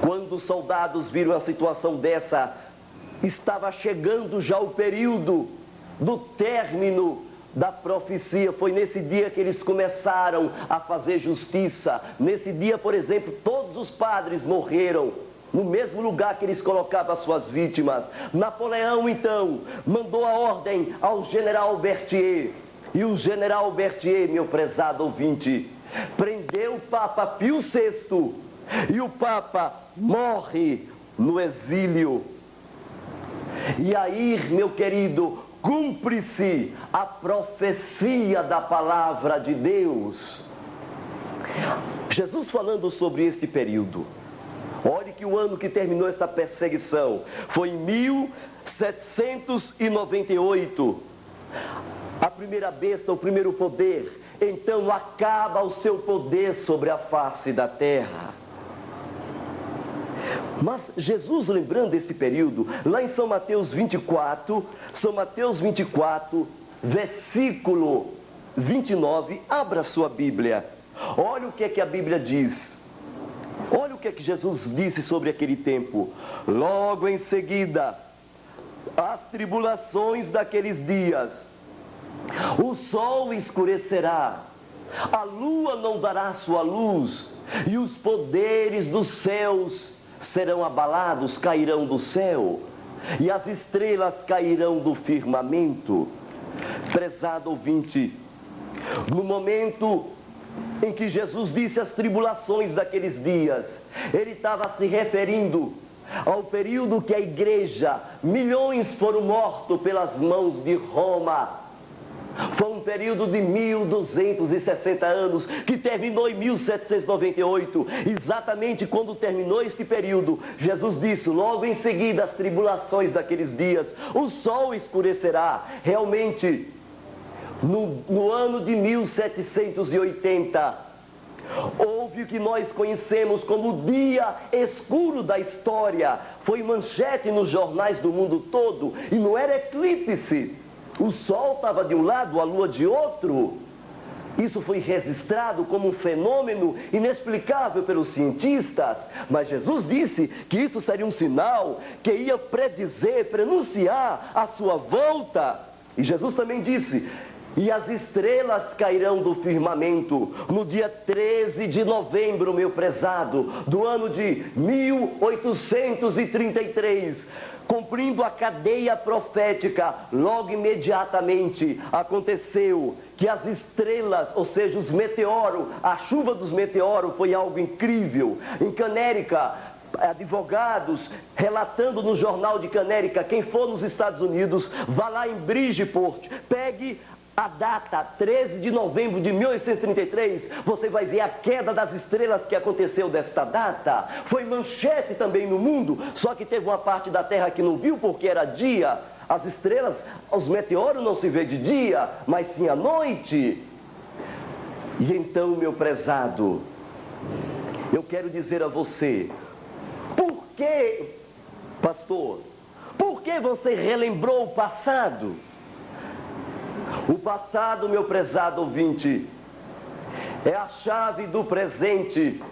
Quando os soldados viram a situação dessa, estava chegando já o período do término da profecia. Foi nesse dia que eles começaram a fazer justiça. Nesse dia, por exemplo, todos os padres morreram no mesmo lugar que eles colocavam as suas vítimas. Napoleão, então, mandou a ordem ao general Berthier. E o general Berthier, meu prezado ouvinte, prendeu o Papa Pio VI. E o Papa morre no exílio. E aí, meu querido, cumpre-se a profecia da palavra de Deus. Jesus falando sobre este período. Olhe que o ano que terminou esta perseguição foi em 1798. A primeira besta, o primeiro poder, então acaba o seu poder sobre a face da terra. Mas Jesus, lembrando esse período, lá em São Mateus 24, versículo 29, abra sua Bíblia. Olha o que é que a Bíblia diz. Olha o que é que Jesus disse sobre aquele tempo. Logo em seguida, as tribulações daqueles dias, o sol escurecerá, a lua não dará sua luz, e os poderes dos céus serão abalados, cairão do céu, e as estrelas cairão do firmamento. Prezado ouvinte, no momento em que Jesus disse as tribulações daqueles dias, ele estava se referindo ao período que a igreja, milhões foram mortos pelas mãos de Roma. Foi um período de 1260 anos, que terminou em 1798. Exatamente quando terminou este período, Jesus disse, logo em seguida as tribulações daqueles dias, o sol escurecerá. Realmente, no ano de 1780, houve o que nós conhecemos como o dia escuro da história. Foi manchete nos jornais do mundo todo, e não era eclipse. O sol estava de um lado, a lua de outro. Isso foi registrado como um fenômeno inexplicável pelos cientistas. Mas Jesus disse que isso seria um sinal que ia predizer, prenunciar a sua volta. E Jesus também disse, e as estrelas cairão do firmamento, no dia 13 de novembro, meu prezado, do ano de 1833, cumprindo a cadeia profética, logo imediatamente aconteceu que as estrelas, ou seja, os meteoros, a chuva dos meteoros foi algo incrível. Em Canérica, advogados relatando no jornal de Canérica, quem for nos Estados Unidos, vá lá em Bridgeport, pegue a data 13 de novembro de 1833, você vai ver a queda das estrelas que aconteceu desta data. Foi manchete também no mundo, só que teve uma parte da Terra que não viu porque era dia. As estrelas, os meteoros não se vê de dia, mas sim à noite. E então, meu prezado, eu quero dizer a você, por que, pastor, por que você relembrou o passado? O passado, meu prezado ouvinte, é a chave do presente.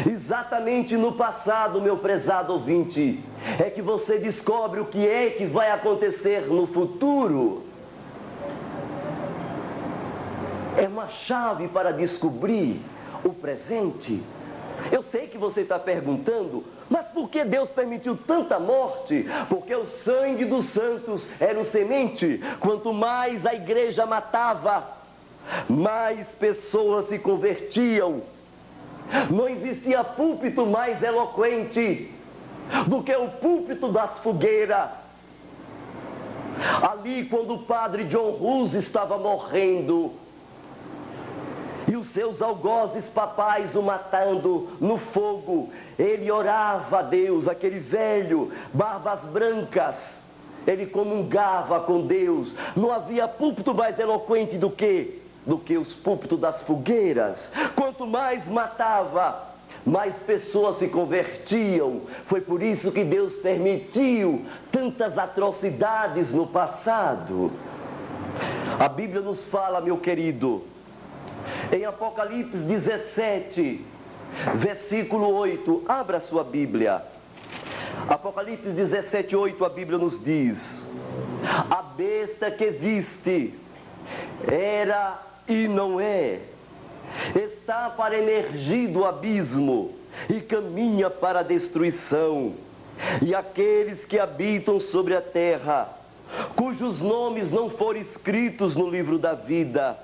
Exatamente no passado, meu prezado ouvinte, é que você descobre o que é que vai acontecer no futuro. é uma chave para descobrir o presente. Eu sei que você está perguntando, mas por que Deus permitiu tanta morte? Porque o sangue dos santos era o semente. Quanto mais a igreja matava, mais pessoas se convertiam. Não existia púlpito mais eloquente do que o púlpito das fogueiras. Ali, quando o padre John Hus estava morrendo, e os seus algozes papais o matando no fogo, ele orava a Deus, aquele velho, barbas brancas, ele comungava com Deus. Não havia púlpito mais eloquente do que os púlpitos das fogueiras. Quanto mais matava, mais pessoas se convertiam. Foi por isso que Deus permitiu tantas atrocidades no passado. A Bíblia nos fala, meu querido, em Apocalipse 17, versículo 8, abra sua Bíblia. Apocalipse 17, 8, a Bíblia nos diz: a besta que viste era e não é, está para emergir do abismo e caminha para a destruição. E aqueles que habitam sobre a terra, cujos nomes não foram escritos no livro da vida,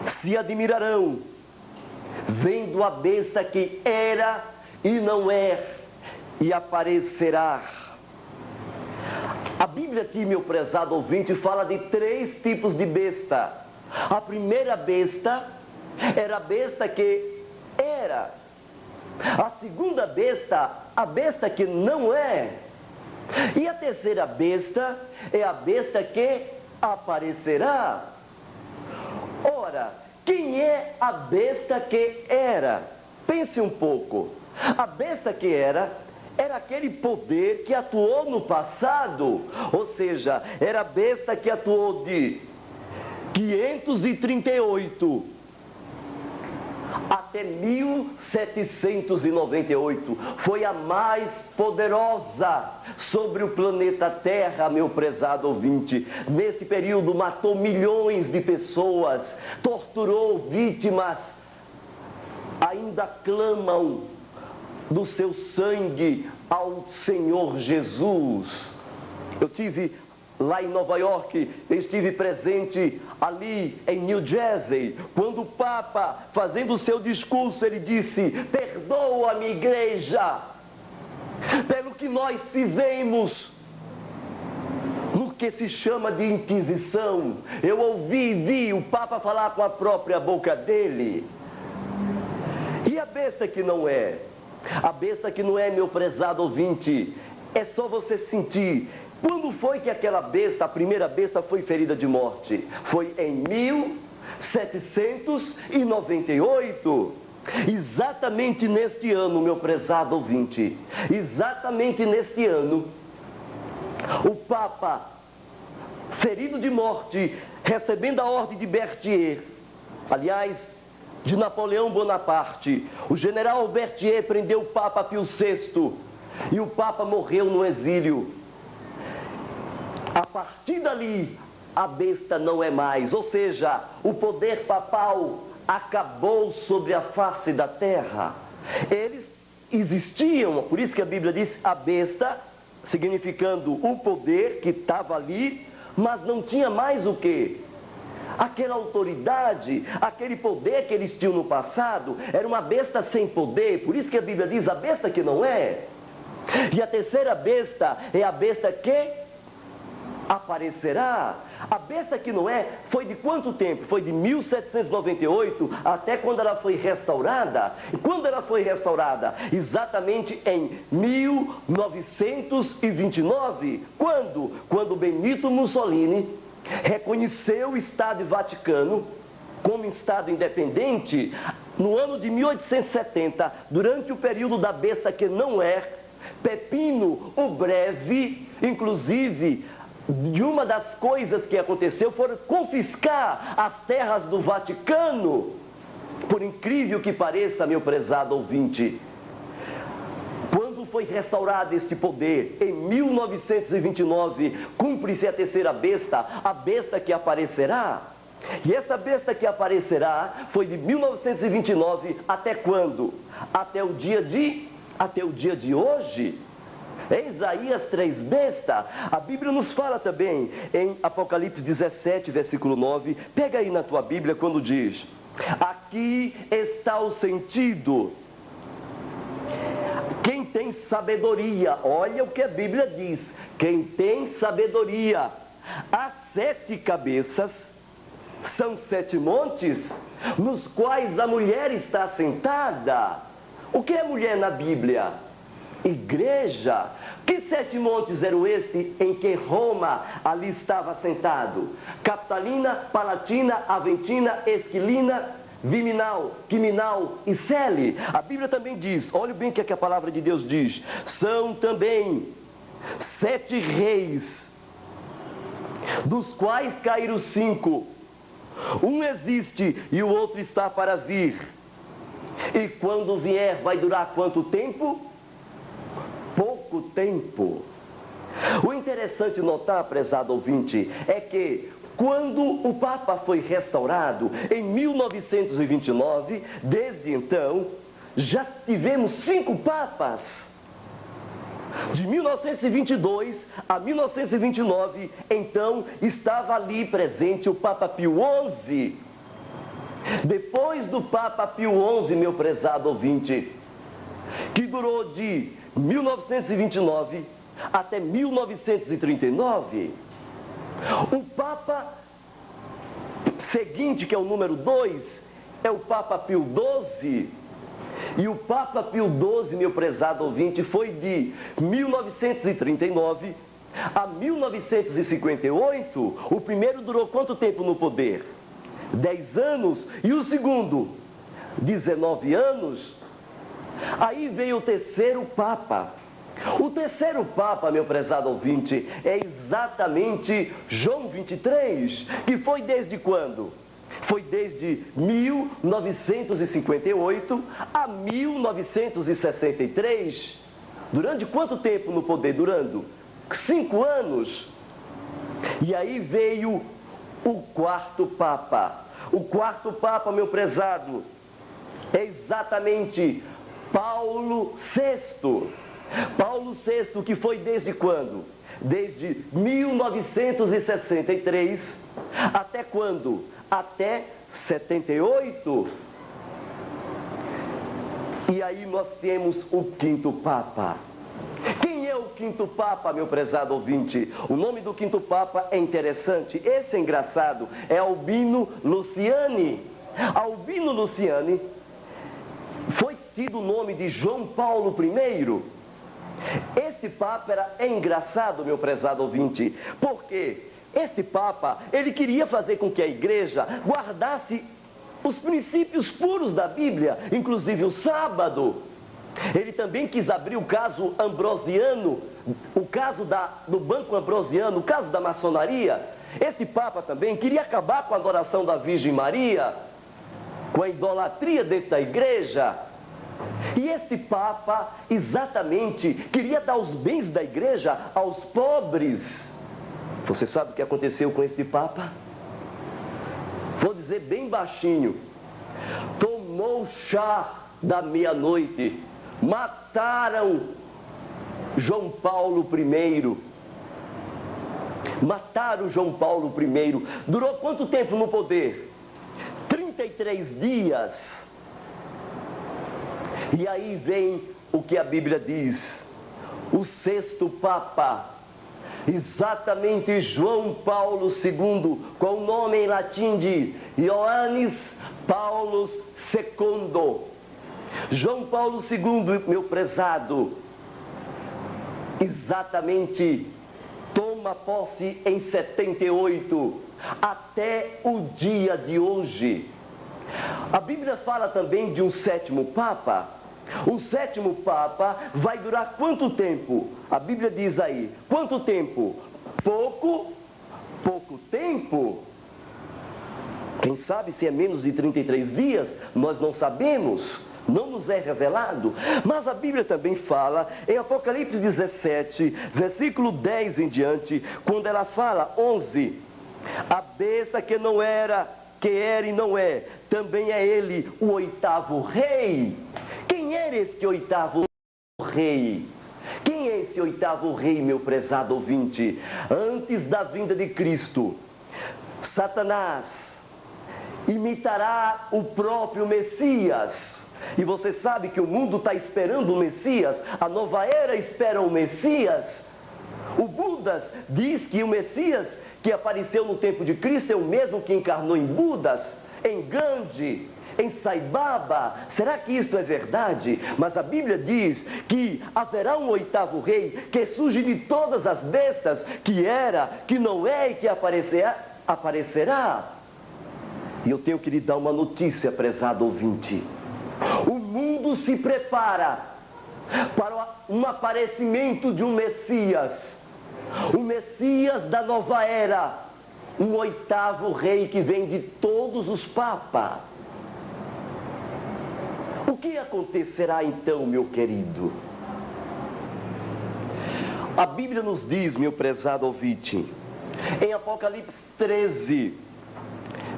se admirarão, vendo a besta que era e não é, e aparecerá. A Bíblia aqui, meu prezado ouvinte, fala de 3 tipos de besta. A primeira besta era a besta que era. A segunda besta, a besta que não é. E a terceira besta é a besta que aparecerá. Ora, quem é a besta que era? Pense um pouco. A besta que era aquele poder que atuou no passado. Ou seja, era a besta que atuou de 538 até 1798. Foi a mais poderosa sobre o planeta Terra, meu prezado ouvinte. Nesse período matou milhões de pessoas, torturou vítimas, ainda clamam do seu sangue ao Senhor Jesus. Eu tive lá em Nova York, eu estive presente ali em New Jersey, quando o Papa, fazendo o seu discurso, ele disse: perdoa-me, igreja, pelo que nós fizemos no que se chama de Inquisição. Eu ouvi e vi o Papa falar com a própria boca dele. E a besta que não é? A besta que não é, meu prezado ouvinte, é só você sentir. Quando foi que aquela besta, a primeira besta, foi ferida de morte? Foi em 1798. Exatamente neste ano, meu prezado ouvinte, exatamente neste ano, o Papa, ferido de morte, recebendo a ordem de Berthier, aliás, de Napoleão Bonaparte, o general Berthier prendeu o Papa Pio VI e o Papa morreu no exílio. A partir dali, a besta não é mais, ou seja, o poder papal acabou sobre a face da terra. Eles existiam, por isso que a Bíblia diz a besta, significando o poder que estava ali, mas não tinha mais o quê? Aquela autoridade, aquele poder que eles tinham no passado, era uma besta sem poder, por isso que a Bíblia diz a besta que não é. E a terceira besta é a besta que aparecerá. A besta que não é, foi de quanto tempo? Foi de 1798 até quando ela foi restaurada. E quando ela foi restaurada? Exatamente em 1929. Quando? Quando Benito Mussolini reconheceu o Estado Vaticano como Estado independente. No ano de 1870, durante o período da besta que não é, Pepino o Breve, inclusive, de uma das coisas que aconteceu foram confiscar as terras do Vaticano. Por incrível que pareça, meu prezado ouvinte, quando foi restaurado este poder, em 1929, cumpre-se a terceira besta, a besta que aparecerá. E essa besta que aparecerá foi de 1929 até quando? Até o dia de hoje. Em Isaías 3 besta, a Bíblia nos fala também em Apocalipse 17, versículo 9. Pega aí na tua Bíblia quando diz: aqui está o sentido. Quem tem sabedoria, olha o que a Bíblia diz. Quem tem sabedoria, as 7 cabeças são 7 montes nos quais a mulher está sentada. O que é mulher na Bíblia? Igreja. Que 7 montes eram estes em que Roma ali estava sentado? Capitolina, Palatina, Aventina, Esquilina, Viminal, Quiminal e Cele. A Bíblia também diz, olha bem o que a palavra de Deus diz. São também 7 reis, dos quais caíram 5. Um existe e o outro está para vir. E quando vier, vai durar quanto tempo? Pouco tempo. O interessante notar, prezado ouvinte, é que quando o Papa foi restaurado, em 1929, desde então, já tivemos 5 papas. De 1922 a 1929, então, estava ali presente o Papa Pio XI. Depois do Papa Pio XI, meu prezado ouvinte, que durou de 1929 até 1939, o Papa seguinte, que é o número 2, é o Papa Pio XII. E o Papa Pio XII, meu prezado ouvinte, foi de 1939 a 1958. O primeiro durou quanto tempo no poder? 10 anos. E o segundo? 19 anos. Aí veio o terceiro Papa. O terceiro Papa, meu prezado ouvinte, é exatamente João 23, que foi desde quando? Foi desde 1958 a 1963. Durante quanto tempo no poder? Durando 5 anos. E aí veio o quarto Papa. O quarto Papa, meu prezado, é exatamente Paulo VI. Paulo VI, que foi desde quando? Desde 1963 até quando? Até 78. E aí nós temos o quinto Papa. Quem é o quinto Papa, meu prezado ouvinte? O nome do quinto Papa é interessante. Esse é engraçado. É Albino Luciani. Albino Luciani foi tido o nome de João Paulo I. Esse Papa é engraçado, meu prezado ouvinte, porque este Papa, ele queria fazer com que a igreja guardasse os princípios puros da Bíblia, inclusive o sábado. Ele também quis abrir o caso ambrosiano, o caso do Banco Ambrosiano, o caso da maçonaria. Este Papa também queria acabar com a adoração da Virgem Maria, com a idolatria dentro da igreja. E este Papa, exatamente, queria dar os bens da igreja aos pobres. Você sabe o que aconteceu com este Papa? Vou dizer bem baixinho. Tomou chá da meia-noite. Mataram João Paulo I. Mataram João Paulo I. Durou quanto tempo no poder? 33 dias. E aí vem o que a Bíblia diz. O sexto Papa, exatamente João Paulo II, com o nome em latim de Ioannis Paulus II. João Paulo II, meu prezado, exatamente toma posse em 78, até o dia de hoje. A Bíblia fala também de um sétimo Papa. O sétimo Papa vai durar quanto tempo? A Bíblia diz aí, quanto tempo? Pouco tempo. Quem sabe se é menos de 33 dias, nós não sabemos, não nos é revelado. Mas a Bíblia também fala, em Apocalipse 17, versículo 10 em diante, quando ela fala, 11, A besta que não era, que era e não é, também é ele o oitavo rei. Quem era este oitavo rei? Quem é esse oitavo rei, meu prezado ouvinte? Antes da vinda de Cristo, Satanás imitará o próprio Messias. E você sabe que o mundo está esperando o Messias, a nova era espera o Messias. O Budas diz que o Messias que apareceu no tempo de Cristo é o mesmo que encarnou em Budas, em Gandhi, em Sai Baba. Será que isto é verdade? Mas a Bíblia diz que haverá um oitavo rei que surge de todas as bestas, que era, que não é e que aparecerá. E eu tenho que lhe dar uma notícia, prezado ouvinte. O mundo se prepara para um aparecimento de um Messias. O Messias da nova era. Um oitavo rei que vem de todos os papas. O que acontecerá então, meu querido? A Bíblia nos diz, meu prezado ouvinte, em Apocalipse 13,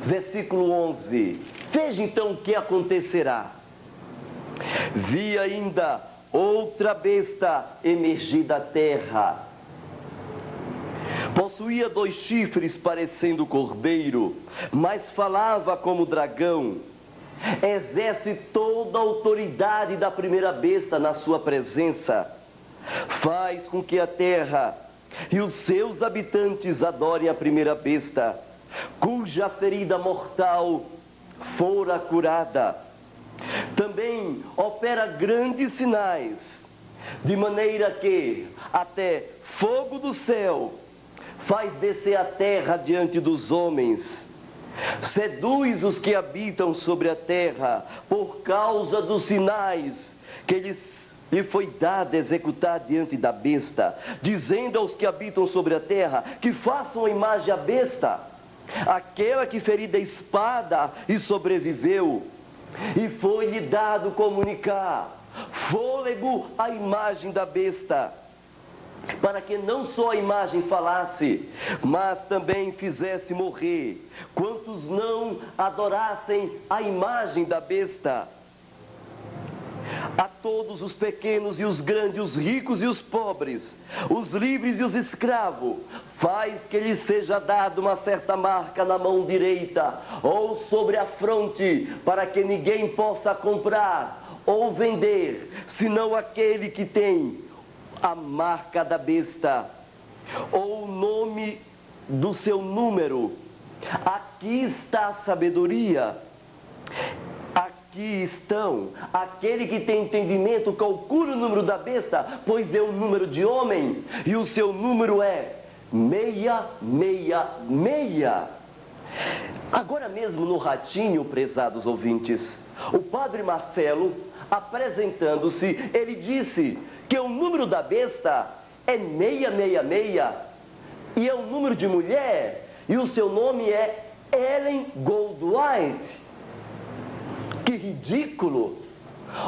versículo 11, veja então o que acontecerá. Vi ainda outra besta emergir da terra. Possuía 2 chifres parecendo cordeiro, mas falava como dragão. Exerce toda a autoridade da primeira besta na sua presença. Faz com que a terra e os seus habitantes adorem a primeira besta, cuja ferida mortal fora curada. Também opera grandes sinais, de maneira que até fogo do céu faz descer a terra diante dos homens. Seduz os que habitam sobre a terra por causa dos sinais que lhe foi dado executar diante da besta, dizendo aos que habitam sobre a terra que façam a imagem à besta, aquela que ferida a espada e sobreviveu, e foi-lhe dado comunicar fôlego à imagem da besta, para que não só a imagem falasse, mas também fizesse morrer quantos não adorassem a imagem da besta. A todos os pequenos e os grandes, os ricos e os pobres, os livres e os escravos, faz que lhes seja dada uma certa marca na mão direita ou sobre a fronte, para que ninguém possa comprar ou vender, senão aquele que tem a marca da besta, ou o nome do seu número. Aqui está a sabedoria. Aqui estão. Aquele que tem entendimento calcula o número da besta, pois é um número de homem, e o seu número é 666. Agora mesmo no Ratinho, prezados ouvintes, o padre Marcelo, apresentando-se, ele disse que o número da besta é 666 e é um número de mulher, e o seu nome é Ellen Goldwhite. Que ridículo!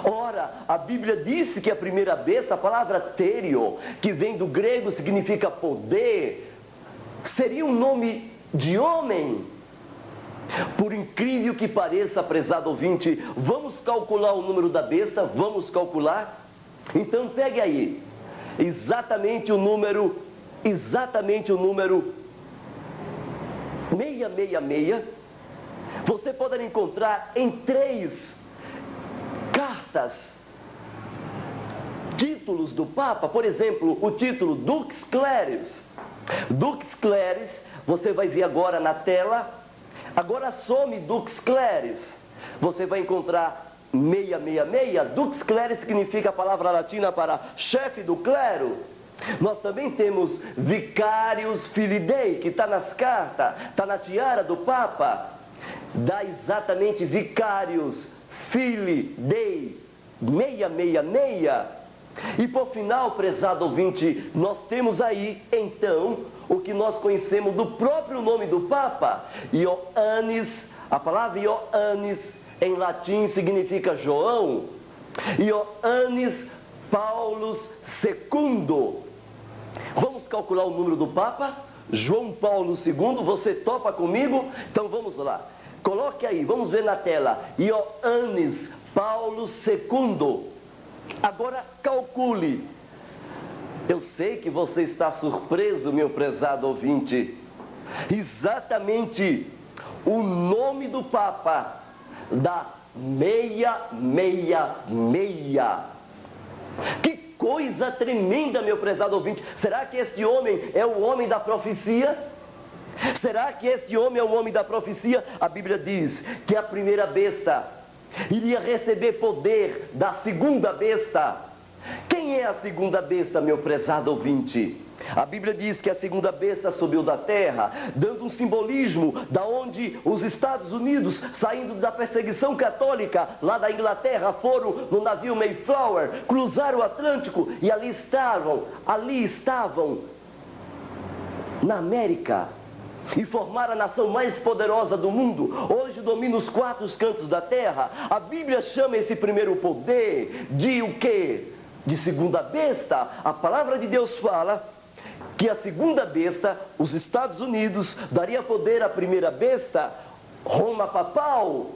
Ora, a Bíblia disse que a primeira besta, a palavra terio, que vem do grego, significa poder, seria um nome de homem. Por incrível que pareça, prezado ouvinte, vamos calcular o número da besta? Vamos calcular? Então pegue aí, exatamente o número 666, você pode encontrar em 3 cartas, títulos do Papa. Por exemplo, o título Dux Cleris. Dux Cleris, você vai ver agora na tela. Agora some Dux Cleris, você vai encontrar 666, Dux Cleris significa a palavra latina para chefe do clero. Nós também temos Vicarius Filii Dei, que está nas cartas, está na tiara do Papa, dá exatamente Vicarius Filii Dei, 666. E por final, prezado ouvinte, nós temos aí, então, o que nós conhecemos do próprio nome do Papa, Ioannis. A palavra Ioannis em latim significa João. Ioannis Paulus II. Vamos calcular o número do Papa? João Paulo II, você topa comigo? Então vamos lá. Coloque aí, vamos ver na tela. Ioannes Paulo II. Agora calcule. Eu sei que você está surpreso, meu prezado ouvinte. Exatamente o nome do Papa dá 666. Que coisa tremenda, meu prezado ouvinte. Será que este homem é o homem da profecia? Será que este homem é o homem da profecia? A Bíblia diz que a primeira besta iria receber poder da segunda besta. Quem é a segunda besta, meu prezado ouvinte? A Bíblia diz que a segunda besta subiu da terra, dando um simbolismo da onde os Estados Unidos, saindo da perseguição católica lá da Inglaterra, foram no navio Mayflower, cruzaram o Atlântico e ali estavam na América e formaram a nação mais poderosa do mundo. Hoje domina os 4 cantos da terra. A Bíblia chama esse primeiro poder de o quê? De segunda besta. A palavra de Deus fala que a segunda besta, os Estados Unidos, daria poder à primeira besta, Roma papal.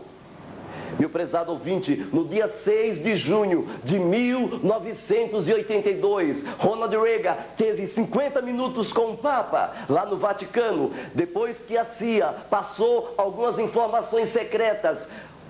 Meu prezado ouvinte, no dia 6 de junho de 1982, Ronald Reagan teve 50 minutos com o Papa, lá no Vaticano, depois que a CIA passou algumas informações secretas.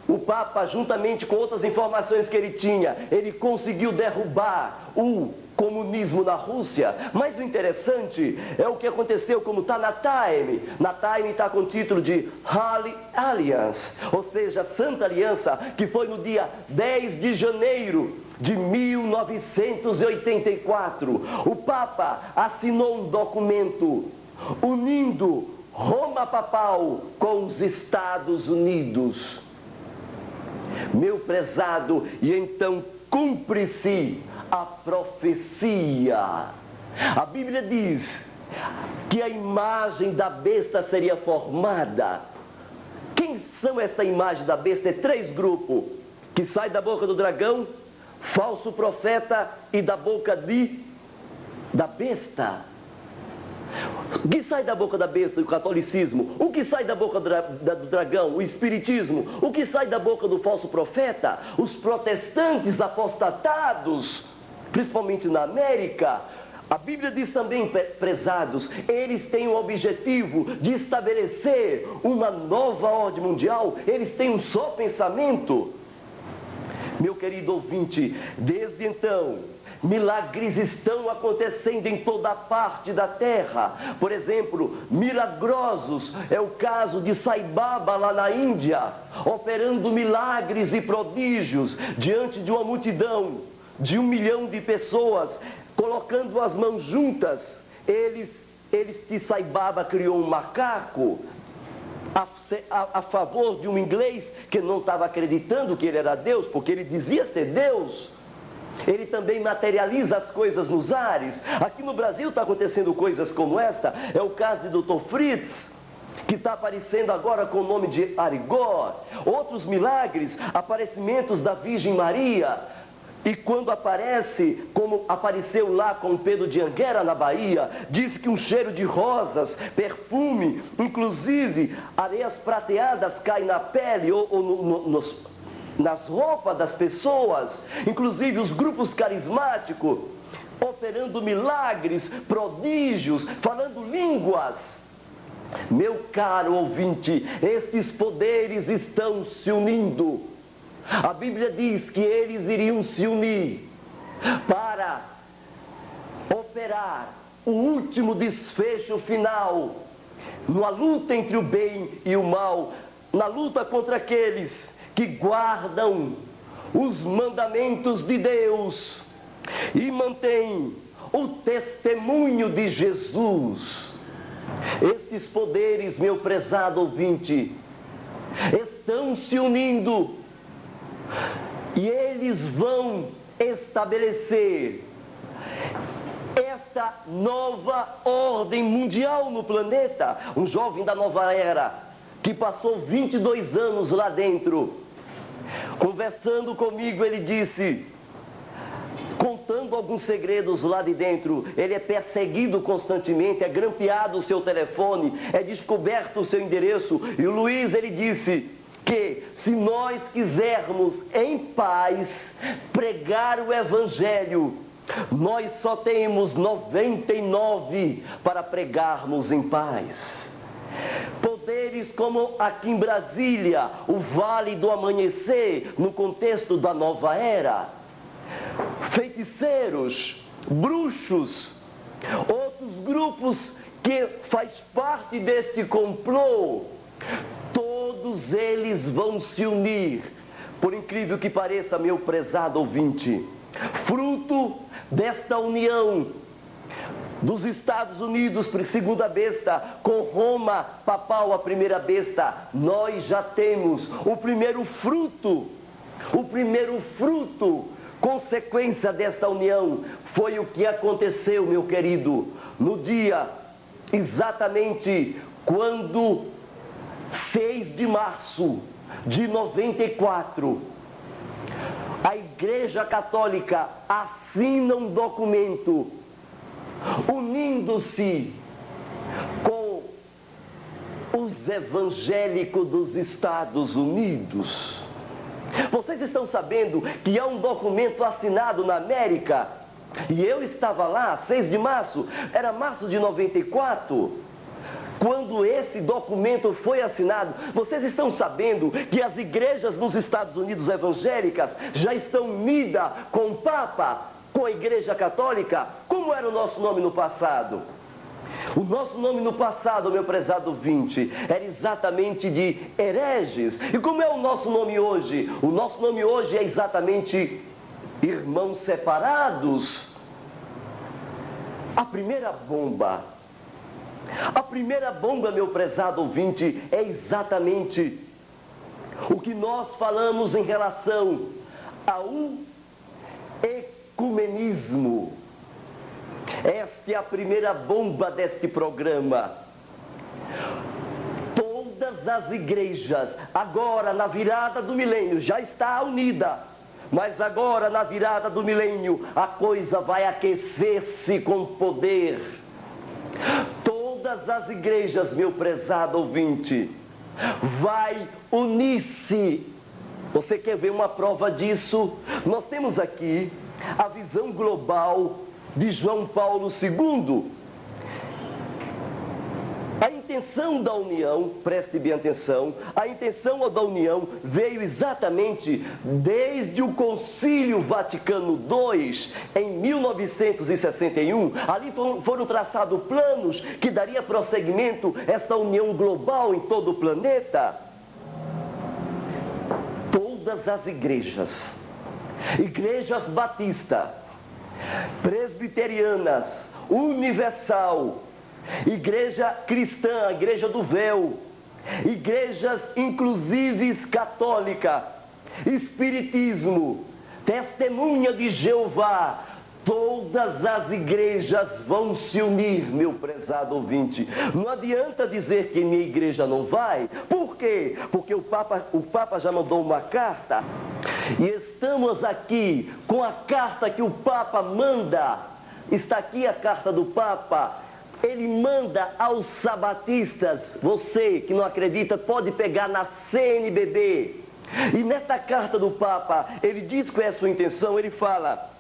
O Papa, juntamente com outras informações que ele tinha, ele conseguiu derrubar o comunismo na Rússia. Mas o interessante é o que aconteceu, como está na Time. Na Time está com o título de Holy Alliance, ou seja, Santa Aliança, que foi no dia 10 de janeiro de 1984. O Papa assinou um documento unindo Roma papal com os Estados Unidos. Meu prezado, e então cumpre-se a profecia. A Bíblia diz que a imagem da besta seria formada. Quem são esta imagem da besta? É 3 grupos, que sai da boca do dragão, falso profeta e da boca da besta. O que sai da boca da besta? O catolicismo. O que sai da boca do dragão? O espiritismo. O que sai da boca do falso profeta? Os protestantes apostatados, principalmente na América. A Bíblia diz também, prezados, eles têm o objetivo de estabelecer uma nova ordem mundial. Eles têm um só pensamento. Meu querido ouvinte, desde então, milagres estão acontecendo em toda parte da terra. Por exemplo, milagrosos é o caso de Sai Baba lá na Índia, operando milagres e prodígios diante de uma multidão de 1 milhão de pessoas, colocando as mãos juntas. De Sai Baba criou um macaco a favor de um inglês que não estava acreditando que ele era Deus, porque ele dizia ser Deus. Ele também materializa as coisas nos ares. Aqui no Brasil está acontecendo coisas como esta. É o caso de Dr. Fritz, que está aparecendo agora com o nome de Arigó. Outros milagres, aparecimentos da Virgem Maria. E quando aparece, como apareceu lá com Pedro de Anguera na Bahia, diz que um cheiro de rosas, perfume, inclusive areias prateadas caem na pele ou nas roupas das pessoas, inclusive os grupos carismáticos, operando milagres, prodígios, falando línguas. Meu caro ouvinte, estes poderes estão se unindo. A Bíblia diz que eles iriam se unir para operar o último desfecho final, numa luta entre o bem e o mal, na luta contra aqueles que guardam os mandamentos de Deus e mantêm o testemunho de Jesus. Estes poderes, meu prezado ouvinte, estão se unindo e eles vão estabelecer esta nova ordem mundial no planeta. Um jovem da nova era, que passou 22 anos lá dentro, conversando comigo, ele disse: contando alguns segredos lá de dentro. Ele é perseguido constantemente, é grampeado o seu telefone, é descoberto o seu endereço. E o Luiz, ele disse que se nós quisermos em paz pregar o Evangelho, nós só temos 99 para pregarmos em paz. Poderes como aqui em Brasília, o Vale do Amanhecer, no contexto da nova era. Feiticeiros, bruxos, outros grupos que faz parte deste complô, todos eles vão se unir. Por incrível que pareça, meu prezado ouvinte, fruto desta união dos Estados Unidos, segunda besta, com Roma papal, a primeira besta, nós já temos o primeiro fruto, consequência desta união, foi o que aconteceu, meu querido, no dia exatamente quando 6 de março de 94, a Igreja Católica assina um documento unindo-se com os evangélicos dos Estados Unidos. Vocês estão sabendo que há um documento assinado na América? E eu estava lá, 6 de março, era março de 94, quando esse documento foi assinado. Vocês estão sabendo que as igrejas nos Estados Unidos evangélicas já estão unidas com o Papa, com a Igreja Católica? Como era o nosso nome no passado? O nosso nome no passado, meu prezado ouvinte, era exatamente de hereges. E como é o nosso nome hoje? O nosso nome hoje é exatamente irmãos separados. A primeira bomba, meu prezado ouvinte, é exatamente o que nós falamos em relação ao ecumenismo. Esta é a primeira bomba deste programa. Todas as igrejas, agora na virada do milênio, já está unida. Mas agora na virada do milênio, a coisa vai aquecer-se com poder. Todas as igrejas, meu prezado ouvinte, vai unir-se. Você quer ver uma prova disso? Nós temos aqui a visão global de João Paulo II. A intenção da união, preste bem atenção, a intenção da união veio exatamente desde o Concílio Vaticano II, em 1961. Ali foram traçados planos que daria prosseguimento a esta união global em todo o planeta. Todas as igrejas, igrejas batistas, presbiterianas, universal, igreja cristã, igreja do véu, igrejas inclusive católica, espiritismo, testemunha de Jeová, todas as igrejas vão se unir, meu prezado ouvinte. Não adianta dizer que minha igreja não vai. Por quê? Porque o Papa já mandou uma carta. E estamos aqui com a carta que o Papa manda. Está aqui a carta do Papa. Ele manda aos sabatistas. Você que não acredita pode pegar na CNBB. E nessa carta do Papa, ele diz qual é a sua intenção. Ele fala: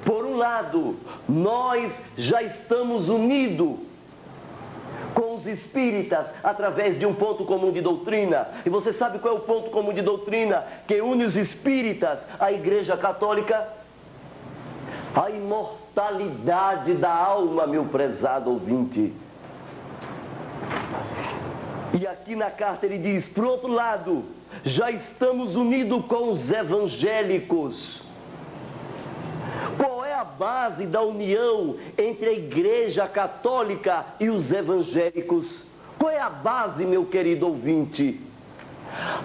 por um lado, nós já estamos unidos com os espíritas através de um ponto comum de doutrina. E você sabe qual é o ponto comum de doutrina que une os espíritas à Igreja Católica? A imortalidade da alma, meu prezado ouvinte. E aqui na carta ele diz: por outro lado, já estamos unidos com os evangélicos. Qual é a base da união entre a Igreja Católica e os evangélicos? Qual é a base, meu querido ouvinte?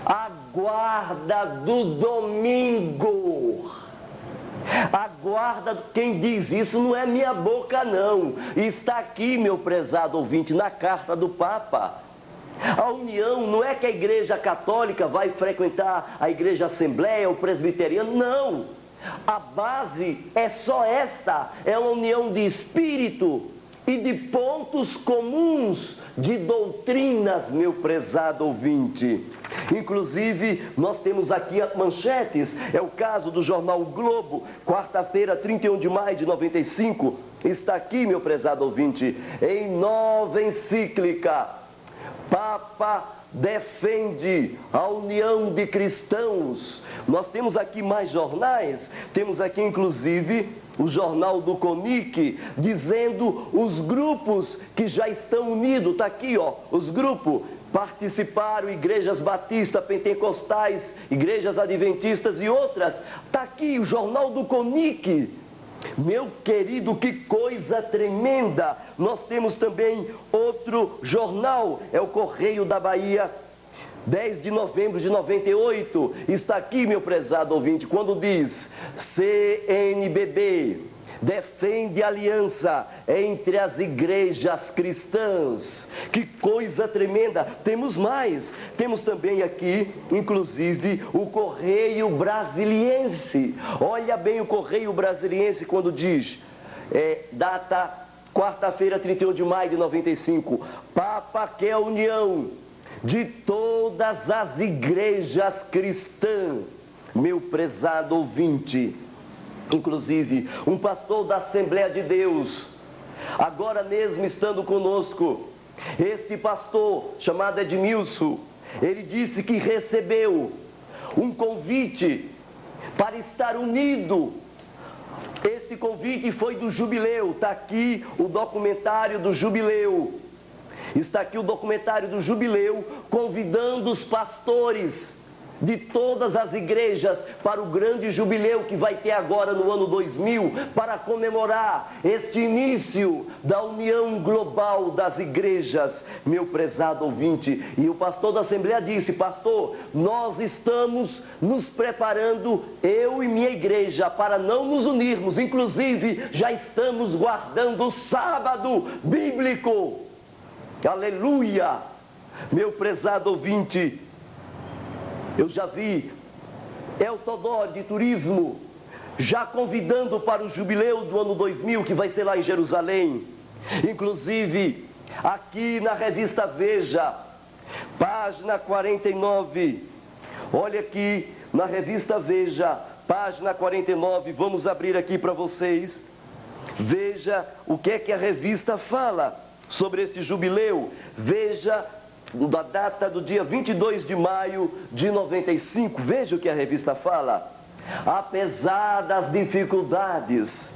A guarda do domingo. A guarda, quem diz isso não é minha boca não. Está aqui, meu prezado ouvinte, na carta do Papa. A união não é que a Igreja Católica vai frequentar a Igreja Assembleia, o presbiteriano, não. A base é só esta, é uma união de espírito e de pontos comuns de doutrinas, meu prezado ouvinte. Inclusive, nós temos aqui as manchetes, é o caso do jornal o Globo, quarta-feira, 31 de maio de 95, está aqui, meu prezado ouvinte, em nova encíclica, Papa defende a união de cristãos. Nós temos aqui mais jornais, temos aqui inclusive o jornal do CONIC, dizendo os grupos que já estão unidos, está aqui ó, os grupos participaram, igrejas batistas, pentecostais, igrejas adventistas e outras, está aqui o jornal do CONIC. Meu querido, que coisa tremenda! Nós temos também outro jornal, é o Correio da Bahia, 10 de novembro de 98, está aqui, meu prezado ouvinte, quando diz: CNBB defende aliança entre as igrejas cristãs. Que coisa tremenda! Temos mais, temos também aqui, inclusive, o Correio Brasiliense. Olha bem o Correio Brasiliense quando diz, data quarta-feira, 31 de maio de 95, Papa quer a união de todas as igrejas cristãs. Meu prezado ouvinte, inclusive um pastor da Assembleia de Deus, agora mesmo estando conosco, este pastor chamado Edmilson, ele disse que recebeu um convite para estar unido. Este convite foi do Jubileu, está aqui o documentário do Jubileu. Está aqui o documentário do Jubileu, convidando os pastores de todas as igrejas para o grande jubileu que vai ter agora no ano 2000, para comemorar este início da união global das igrejas, meu prezado ouvinte. E o pastor da Assembleia disse: pastor, nós estamos nos preparando, eu e minha igreja, para não nos unirmos, inclusive já estamos guardando o sábado bíblico. Aleluia! Meu prezado ouvinte, eu já vi El Todó de Turismo já convidando para o jubileu do ano 2000, que vai ser lá em Jerusalém. Inclusive, aqui na revista Veja, página 49, olha aqui na revista Veja, página 49, vamos abrir aqui para vocês. Veja o que é que a revista fala sobre este jubileu. Veja da data do dia 22 de maio de 95, veja o que a revista fala. Apesar das dificuldades,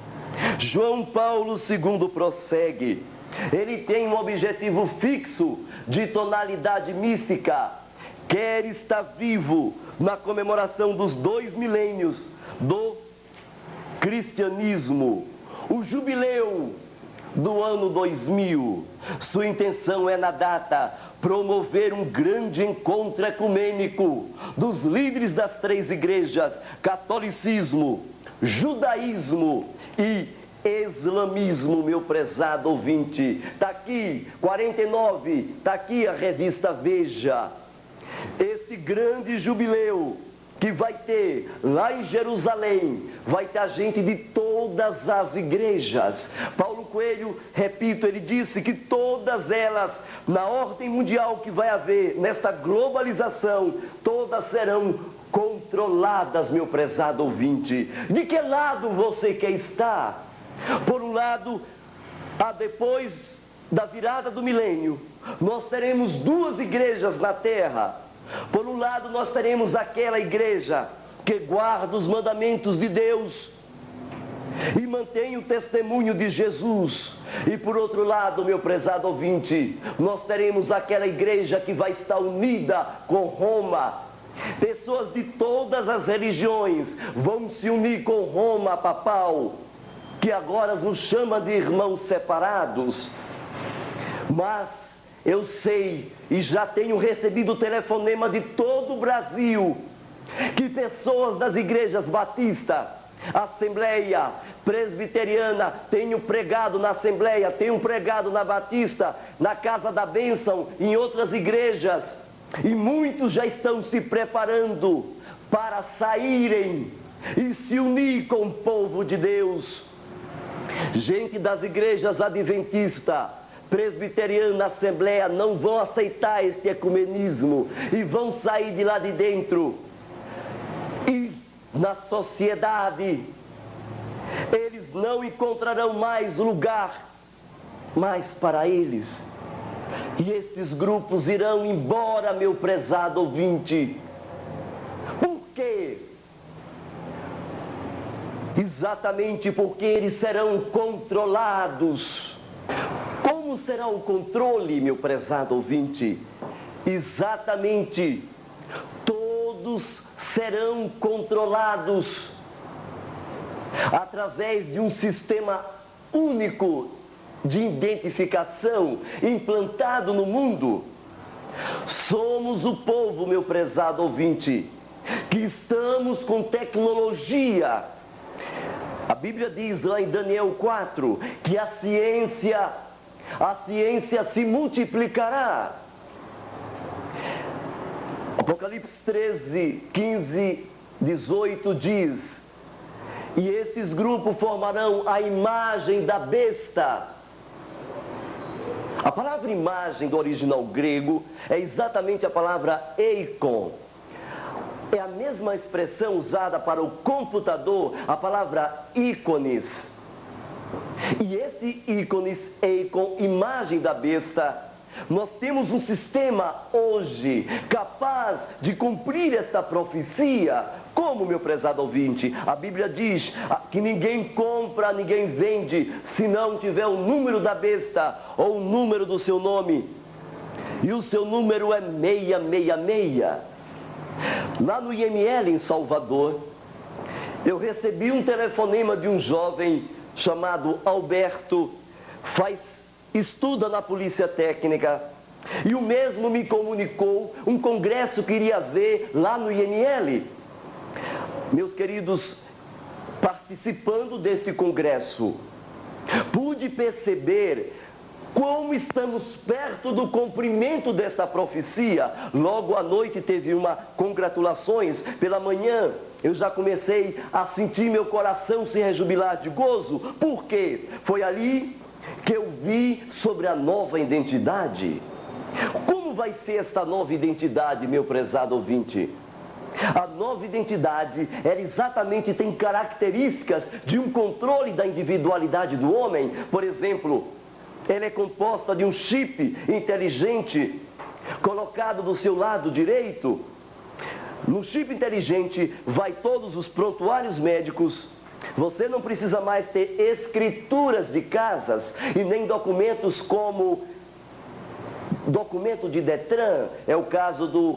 João Paulo II prossegue. Ele tem um objetivo fixo de tonalidade mística. Quer estar vivo na comemoração dos 2 milênios do cristianismo. O jubileu do ano 2000, sua intenção é na data promover um grande encontro ecumênico dos líderes das 3 igrejas, catolicismo, judaísmo e islamismo, meu prezado ouvinte. Está aqui, 49, está aqui a revista Veja. Este grande jubileu que vai ter lá em Jerusalém, vai ter gente de todas as igrejas. Paulo Coelho, repito, ele disse que todas elas, na ordem mundial que vai haver, nesta globalização, todas serão controladas, meu prezado ouvinte. De que lado você quer estar? Por um lado, depois da virada do milênio, nós teremos 2 igrejas na terra. Por um lado, nós teremos aquela igreja que guarda os mandamentos de Deus e mantém o testemunho de Jesus. E por outro lado, meu prezado ouvinte, nós teremos aquela igreja que vai estar unida com Roma. Pessoas de todas as religiões vão se unir com Roma papal, que agora nos chama de irmãos separados. Mas eu sei e já tenho recebido telefonema de todo o Brasil, que pessoas das igrejas batista, Assembleia, Presbiteriana, tenho pregado na Assembleia, tenho pregado na Batista, na Casa da Bênção, em outras igrejas, e muitos já estão se preparando para saírem e se unir com o povo de Deus. Gente das igrejas adventista, presbiteriana, assembleia, não vão aceitar este ecumenismo e vão sair de lá de dentro. E na sociedade, eles não encontrarão mais lugar mais para eles. E estes grupos irão embora, meu prezado ouvinte. Por quê? Exatamente porque eles serão controlados. Como será o controle, meu prezado ouvinte? Exatamente, todos serão controlados através de um sistema único de identificação implantado no mundo. Somos o povo, meu prezado ouvinte, que estamos com tecnologia. A Bíblia diz lá em Daniel 4 que a ciência se multiplicará. Apocalipse 13, 15, 18 diz: e esses grupos formarão a imagem da besta. A palavra imagem do original grego é exatamente a palavra eikon. É a mesma expressão usada para o computador, a palavra ícones. E esse ícones, eikon, imagem da besta, nós temos um sistema hoje capaz de cumprir esta profecia. Como, meu prezado ouvinte? A Bíblia diz que ninguém compra, ninguém vende, se não tiver o número da besta ou o número do seu nome. E o seu número é 666. Lá no IML em Salvador, eu recebi um telefonema de um jovem chamado Alberto, estuda na Polícia Técnica, e o mesmo me comunicou um congresso que iria haver lá no IML. Meus queridos, participando deste congresso, pude perceber como estamos perto do cumprimento desta profecia. Logo à noite teve uma congratulações, pela manhã eu já comecei a sentir meu coração se rejubilar de gozo. Por quê? Foi ali que eu vi sobre a nova identidade. Como vai ser esta nova identidade, meu prezado ouvinte? A nova identidade, ela exatamente tem características de um controle da individualidade do homem. Por exemplo, ela é composta de um chip inteligente colocado do seu lado direito. No chip inteligente vai todos os prontuários médicos. Você não precisa mais ter escrituras de casas e nem documentos como documento de Detran, é o caso do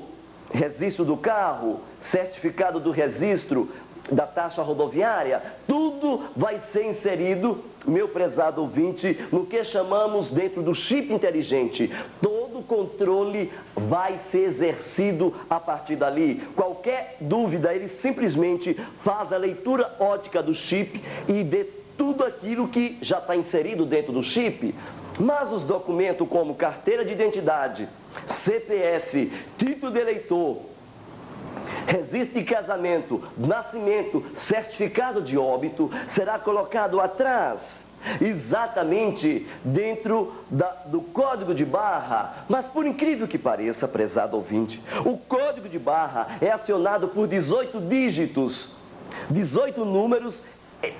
registro do carro, certificado do registro da taxa rodoviária. Tudo vai ser inserido, meu prezado ouvinte, no que chamamos dentro do chip inteligente. Todo controle vai ser exercido a partir dali. Qualquer dúvida, ele simplesmente faz a leitura ótica do chip e vê tudo aquilo que já está inserido dentro do chip. Mas os documentos como carteira de identidade, CPF, título de eleitor, registro de casamento, nascimento, certificado de óbito, será colocado atrás, exatamente dentro do código de barra. Mas por incrível que pareça, prezado ouvinte, o código de barra é acionado por 18 dígitos, 18 números,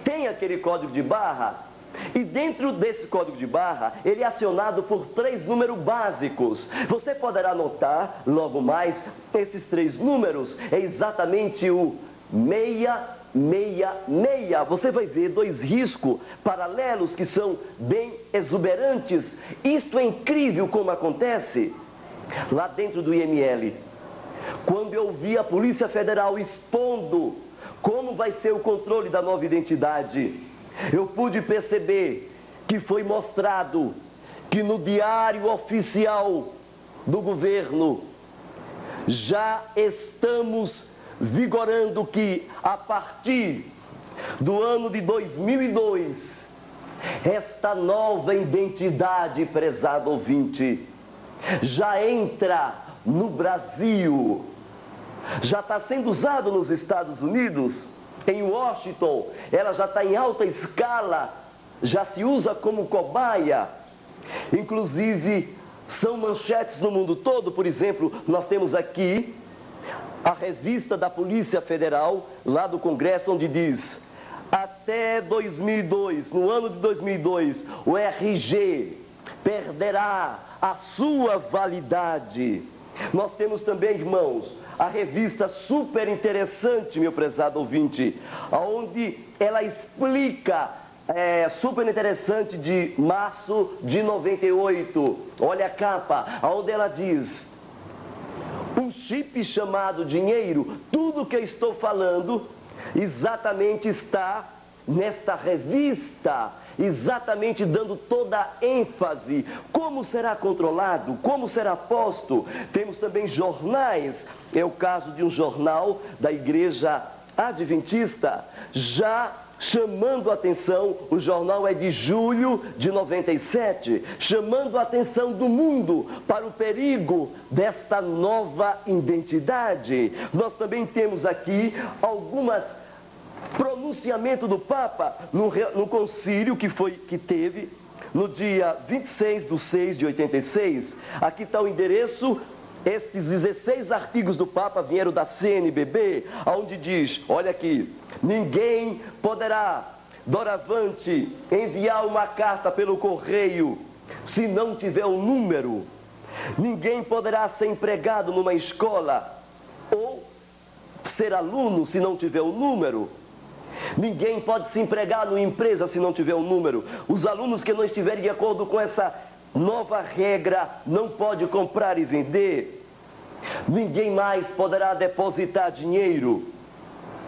tem aquele código de barra. E dentro desse código de barra, ele é acionado por 3 números básicos. Você poderá notar, logo mais, esses 3 números é exatamente o 666. Você vai ver 2 riscos paralelos que são bem exuberantes. Isto é incrível como acontece lá dentro do IML. Quando eu vi a Polícia Federal expondo como vai ser o controle da nova identidade, eu pude perceber que foi mostrado que no diário oficial do governo já estamos vigorando que a partir do ano de 2002, esta nova identidade, prezado ouvinte, já entra no Brasil, já está sendo usado nos Estados Unidos. Em Washington, ela já está em alta escala, já se usa como cobaia. Inclusive, são manchetes no mundo todo. Por exemplo, nós temos aqui a revista da Polícia Federal, lá do Congresso, onde diz: até 2002, no ano de 2002, o RG perderá a sua validade. Nós temos também, irmãos, a revista super interessante, meu prezado ouvinte, onde ela explica, super interessante, de março de 98. Olha a capa, onde ela diz: um chip chamado dinheiro. Tudo que eu estou falando exatamente está nesta revista, exatamente dando toda a ênfase. Como será controlado? Como será posto? Temos também jornais. É o caso de um jornal da Igreja Adventista, já chamando a atenção. O jornal é de julho de 97, chamando a atenção do mundo para o perigo desta nova identidade. Nós também temos aqui algumas pronunciamento do Papa no concílio que teve no dia 26/6/86. Aqui está o endereço. Estes 16 artigos do Papa vieram da CNBB, onde diz, olha aqui: ninguém poderá, doravante, enviar uma carta pelo correio se não tiver um número. Ninguém poderá ser empregado numa escola ou ser aluno se não tiver um número. Ninguém pode se empregar numa empresa se não tiver um número. Os alunos que não estiverem de acordo com essa nova regra não pode comprar e vender. Ninguém mais poderá depositar dinheiro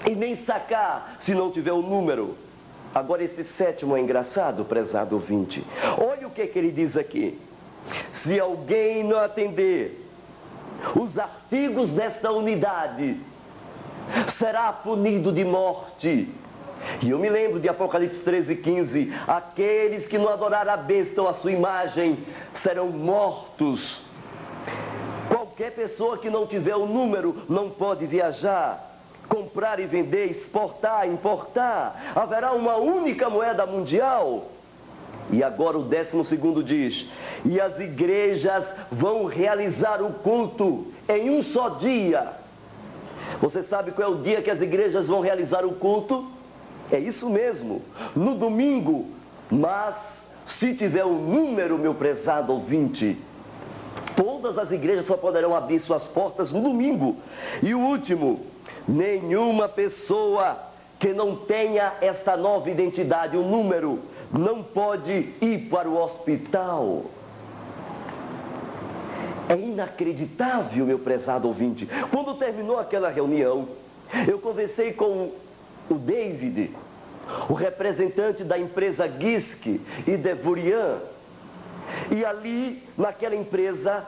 e nem sacar se não tiver um número. Agora esse sétimo é engraçado, prezado ouvinte. Olha o que ele diz aqui: se alguém não atender os artigos desta unidade, será punido de morte. E eu me lembro de Apocalipse 13:15, aqueles que não adorarem a besta ou a sua imagem serão mortos. Qualquer pessoa que não tiver o número não pode viajar, comprar e vender, exportar, importar. Haverá uma única moeda mundial. E agora o 12º diz: e as igrejas vão realizar o culto em um só dia. Você sabe qual é o dia que as igrejas vão realizar o culto? É isso mesmo, no domingo. Mas se tiver um número, meu prezado ouvinte, todas as igrejas só poderão abrir suas portas no domingo. E o último: nenhuma pessoa que não tenha esta nova identidade, o número, não pode ir para o hospital. É inacreditável, meu prezado ouvinte. Quando terminou aquela reunião, eu conversei com o David, o representante da empresa Gisk e Devurian. E ali, naquela empresa,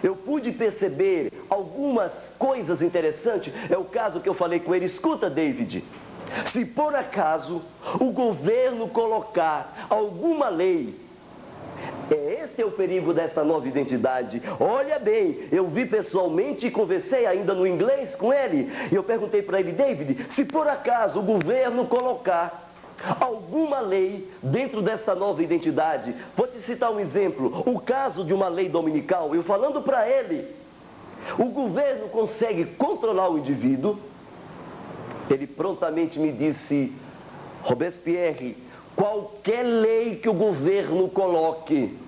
eu pude perceber algumas coisas interessantes. É o caso que eu falei com ele: escuta, David, se por acaso o governo colocar alguma lei, esse é o perigo desta nova identidade. Olha bem, eu vi pessoalmente e conversei ainda no inglês com ele. E eu perguntei para ele: David, se por acaso o governo colocar alguma lei dentro desta nova identidade, vou te citar um exemplo, o caso de uma lei dominical. Eu falando para ele, o governo consegue controlar o indivíduo? Ele prontamente me disse: Robespierre, qualquer lei que o governo coloque,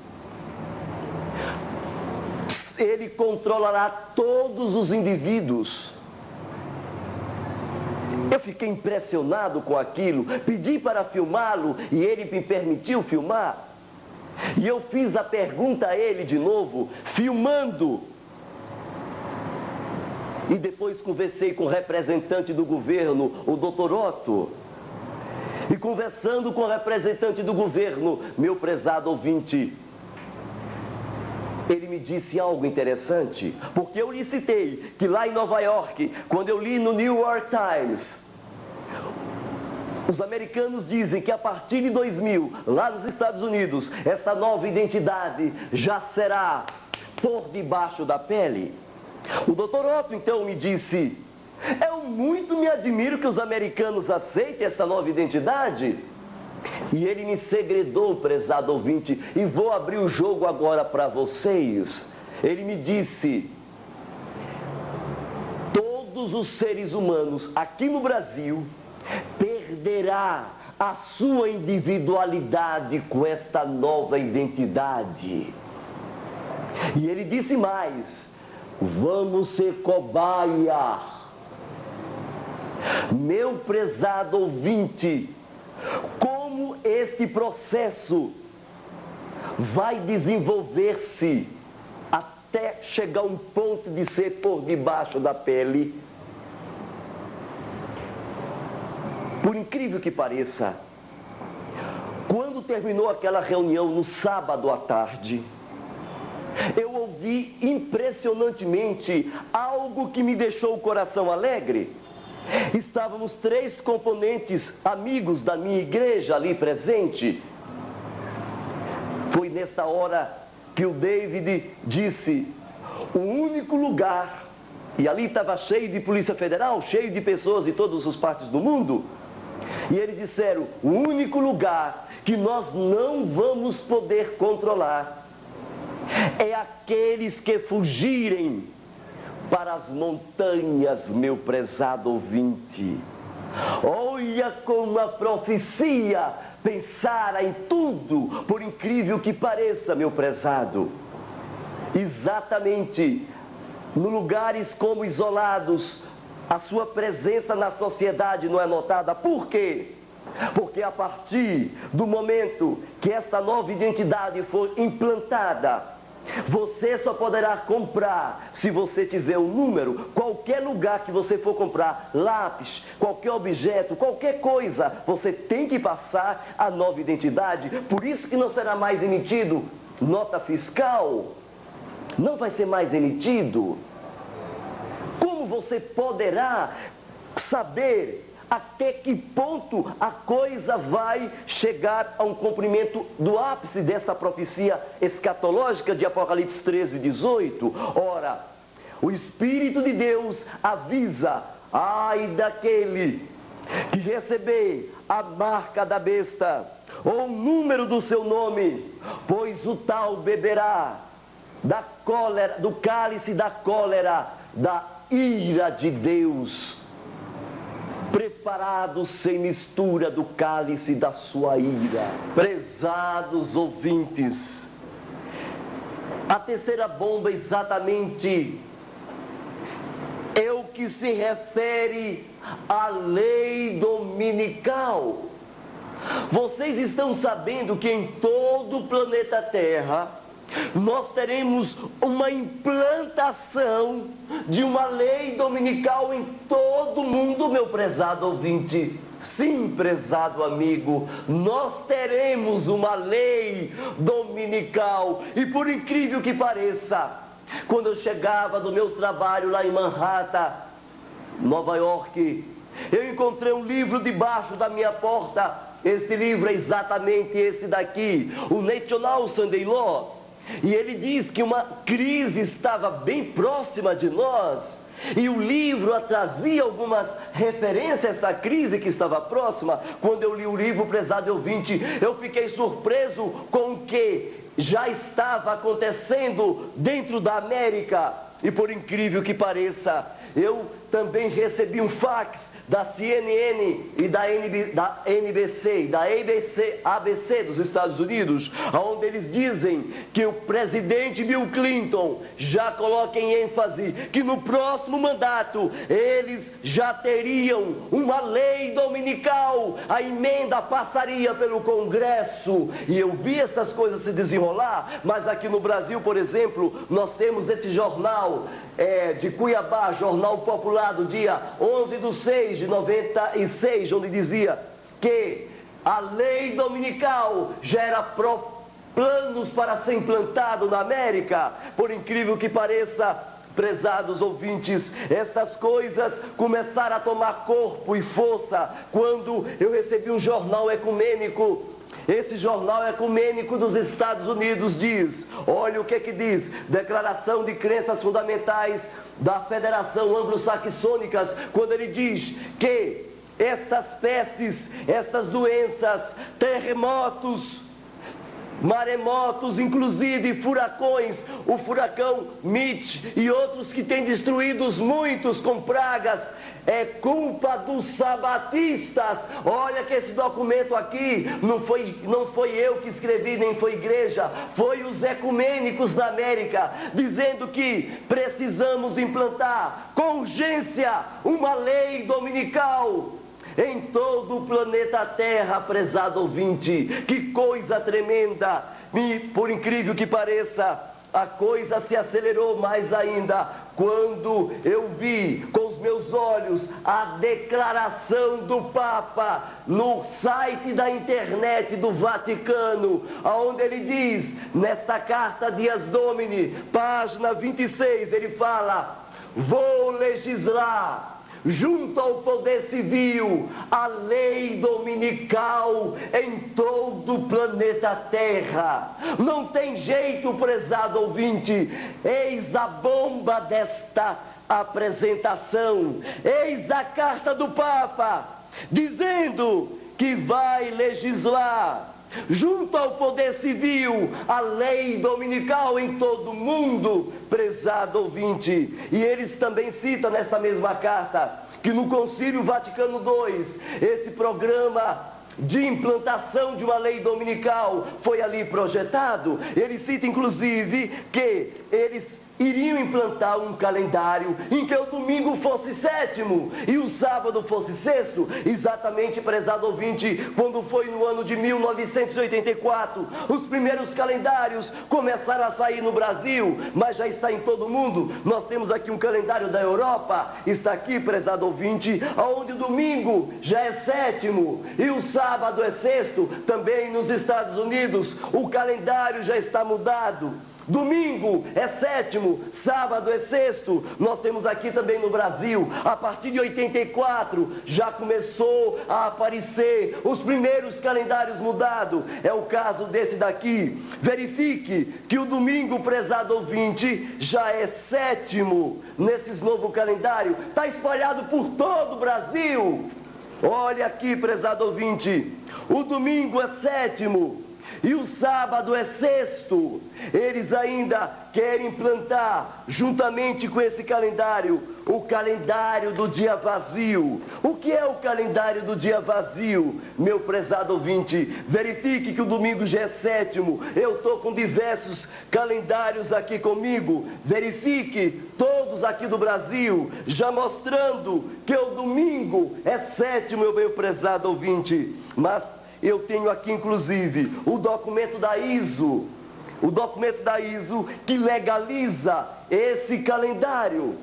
ele controlará todos os indivíduos. Eu fiquei impressionado com aquilo, pedi para filmá-lo e ele me permitiu filmar. E eu fiz a pergunta a ele de novo, filmando. E depois conversei com o representante do governo, o Dr. Otto. E conversando com o representante do governo, meu prezado ouvinte, ele me disse algo interessante, porque eu lhe citei que lá em Nova York, quando eu li no New York Times, os americanos dizem que a partir de 2000, lá nos Estados Unidos, essa nova identidade já será por debaixo da pele. O Dr. Otto então me disse: Eu muito me admiro que os americanos aceitem esta nova identidade. E ele me segredou, prezado ouvinte, e vou abrir o jogo agora para vocês. Ele me disse: todos os seres humanos aqui no Brasil perderá a sua individualidade com esta nova identidade. E ele disse mais: vamos ser cobaia. Meu prezado ouvinte, como este processo vai desenvolver-se até chegar a um ponto de ser por debaixo da pele? Por incrível que pareça, quando terminou aquela reunião no sábado à tarde, eu ouvi impressionantemente algo que me deixou o coração alegre. Estávamos 3 componentes amigos da minha igreja ali presente. Foi nesta hora que o David disse: o único lugar, e ali estava cheio de Polícia Federal, cheio de pessoas de todas as partes do mundo, e eles disseram: o único lugar que nós não vamos poder controlar é aqueles que fugirem para as montanhas, meu prezado ouvinte. Olha como a profecia pensara em tudo, por incrível que pareça, meu prezado. Exatamente, no lugares como isolados, a sua presença na sociedade não é notada. Por quê? Porque a partir do momento que esta nova identidade for implantada, você só poderá comprar se você tiver um número. Qualquer lugar que você for comprar, lápis, qualquer objeto, qualquer coisa, você tem que passar a nova identidade. Por isso que não será mais emitido nota fiscal, não vai ser mais emitido. Como você poderá saber até que ponto a coisa vai chegar a um cumprimento do ápice desta profecia escatológica de Apocalipse 13, 18? Ora, o Espírito de Deus avisa: ai daquele que receber a marca da besta ou o número do seu nome, pois o tal beberá da cólera, do cálice da cólera, da ira de Deus, preparado sem mistura do cálice da sua ira. Prezados ouvintes, a terceira bomba exatamente é o que se refere à lei dominical. Vocês estão sabendo que em todo o planeta Terra nós teremos uma implantação de uma lei dominical em todo o mundo, meu prezado ouvinte. Sim, prezado amigo, nós teremos uma lei dominical. E por incrível que pareça, quando eu chegava do meu trabalho lá em Manhattan, Nova York, eu encontrei um livro debaixo da minha porta. Este livro é exatamente este daqui, o National Sunday Law. E ele diz que uma crise estava bem próxima de nós, e o livro trazia algumas referências a esta crise que estava próxima. Quando eu li o livro, prezado ouvinte, eu fiquei surpreso com o que já estava acontecendo dentro da América. E por incrível que pareça, eu também recebi um fax da CNN e da NBC, da ABC dos Estados Unidos, onde eles dizem que o presidente Bill Clinton já coloca em ênfase que no próximo mandato eles já teriam uma lei dominical, a emenda passaria pelo Congresso. E eu vi essas coisas se desenrolar, mas aqui no Brasil, por exemplo, nós temos esse jornal de Cuiabá, Jornal Popular, do dia 11/6/96, onde dizia que a lei dominical já era planos para ser implantado na América. Por incrível que pareça, prezados ouvintes, estas coisas começaram a tomar corpo e força quando eu recebi um jornal ecumênico Esse jornal ecumênico dos Estados Unidos diz, olha o que diz, Declaração de Crenças Fundamentais da Federação Anglo-Saxônicas, quando ele diz que estas pestes, estas doenças, terremotos, maremotos, inclusive furacões, o furacão Mitch e outros que têm destruído muitos com pragas, é culpa dos sabatistas. Olha que esse documento aqui não foi eu que escrevi, nem foi igreja, foi os ecumênicos da América, dizendo que precisamos implantar com urgência uma lei dominical em todo o planeta Terra, prezado ouvinte. Que coisa tremenda! E, por incrível que pareça, a coisa se acelerou mais ainda quando eu vi com os meus olhos a declaração do Papa no site da internet do Vaticano, onde ele diz, nesta carta Dias Domini, página 26, ele fala: vou legislar junto ao poder civil a lei dominical em todo o planeta Terra. Não tem jeito, prezado ouvinte, eis a bomba desta apresentação, eis a carta do Papa, dizendo que vai legislar junto ao poder civil a lei dominical em todo o mundo, prezado ouvinte. E eles também citam nesta mesma carta que no Concílio Vaticano II, esse programa de implantação de uma lei dominical foi ali projetado. Ele cita inclusive que eles iriam implantar um calendário em que o domingo fosse sétimo e o sábado fosse sexto, exatamente, prezado ouvinte, quando foi no ano de 1984, os primeiros calendários começaram a sair no Brasil, mas já está em todo o mundo. Nós temos aqui um calendário da Europa, está aqui, prezado ouvinte, onde o domingo já é sétimo e o sábado é sexto. Também nos Estados Unidos o calendário já está mudado. Domingo é sétimo, sábado é sexto. Nós temos aqui também no Brasil, a partir de 84, já começou a aparecer os primeiros calendários mudados. É o caso desse daqui. Verifique que o domingo, prezado ouvinte, já é sétimo nesses novo calendário. Está espalhado por todo o Brasil. Olha aqui, prezado ouvinte, o domingo é sétimo e o sábado é sexto. Eles ainda querem implantar, juntamente com esse calendário, o calendário do dia vazio. O que é o calendário do dia vazio, meu prezado ouvinte? Verifique que o domingo já é sétimo. Eu estou com diversos calendários aqui comigo. Verifique, todos aqui do Brasil, já mostrando que o domingo é sétimo, meu prezado ouvinte. Mas eu tenho aqui, inclusive, o documento da ISO, que legaliza esse calendário.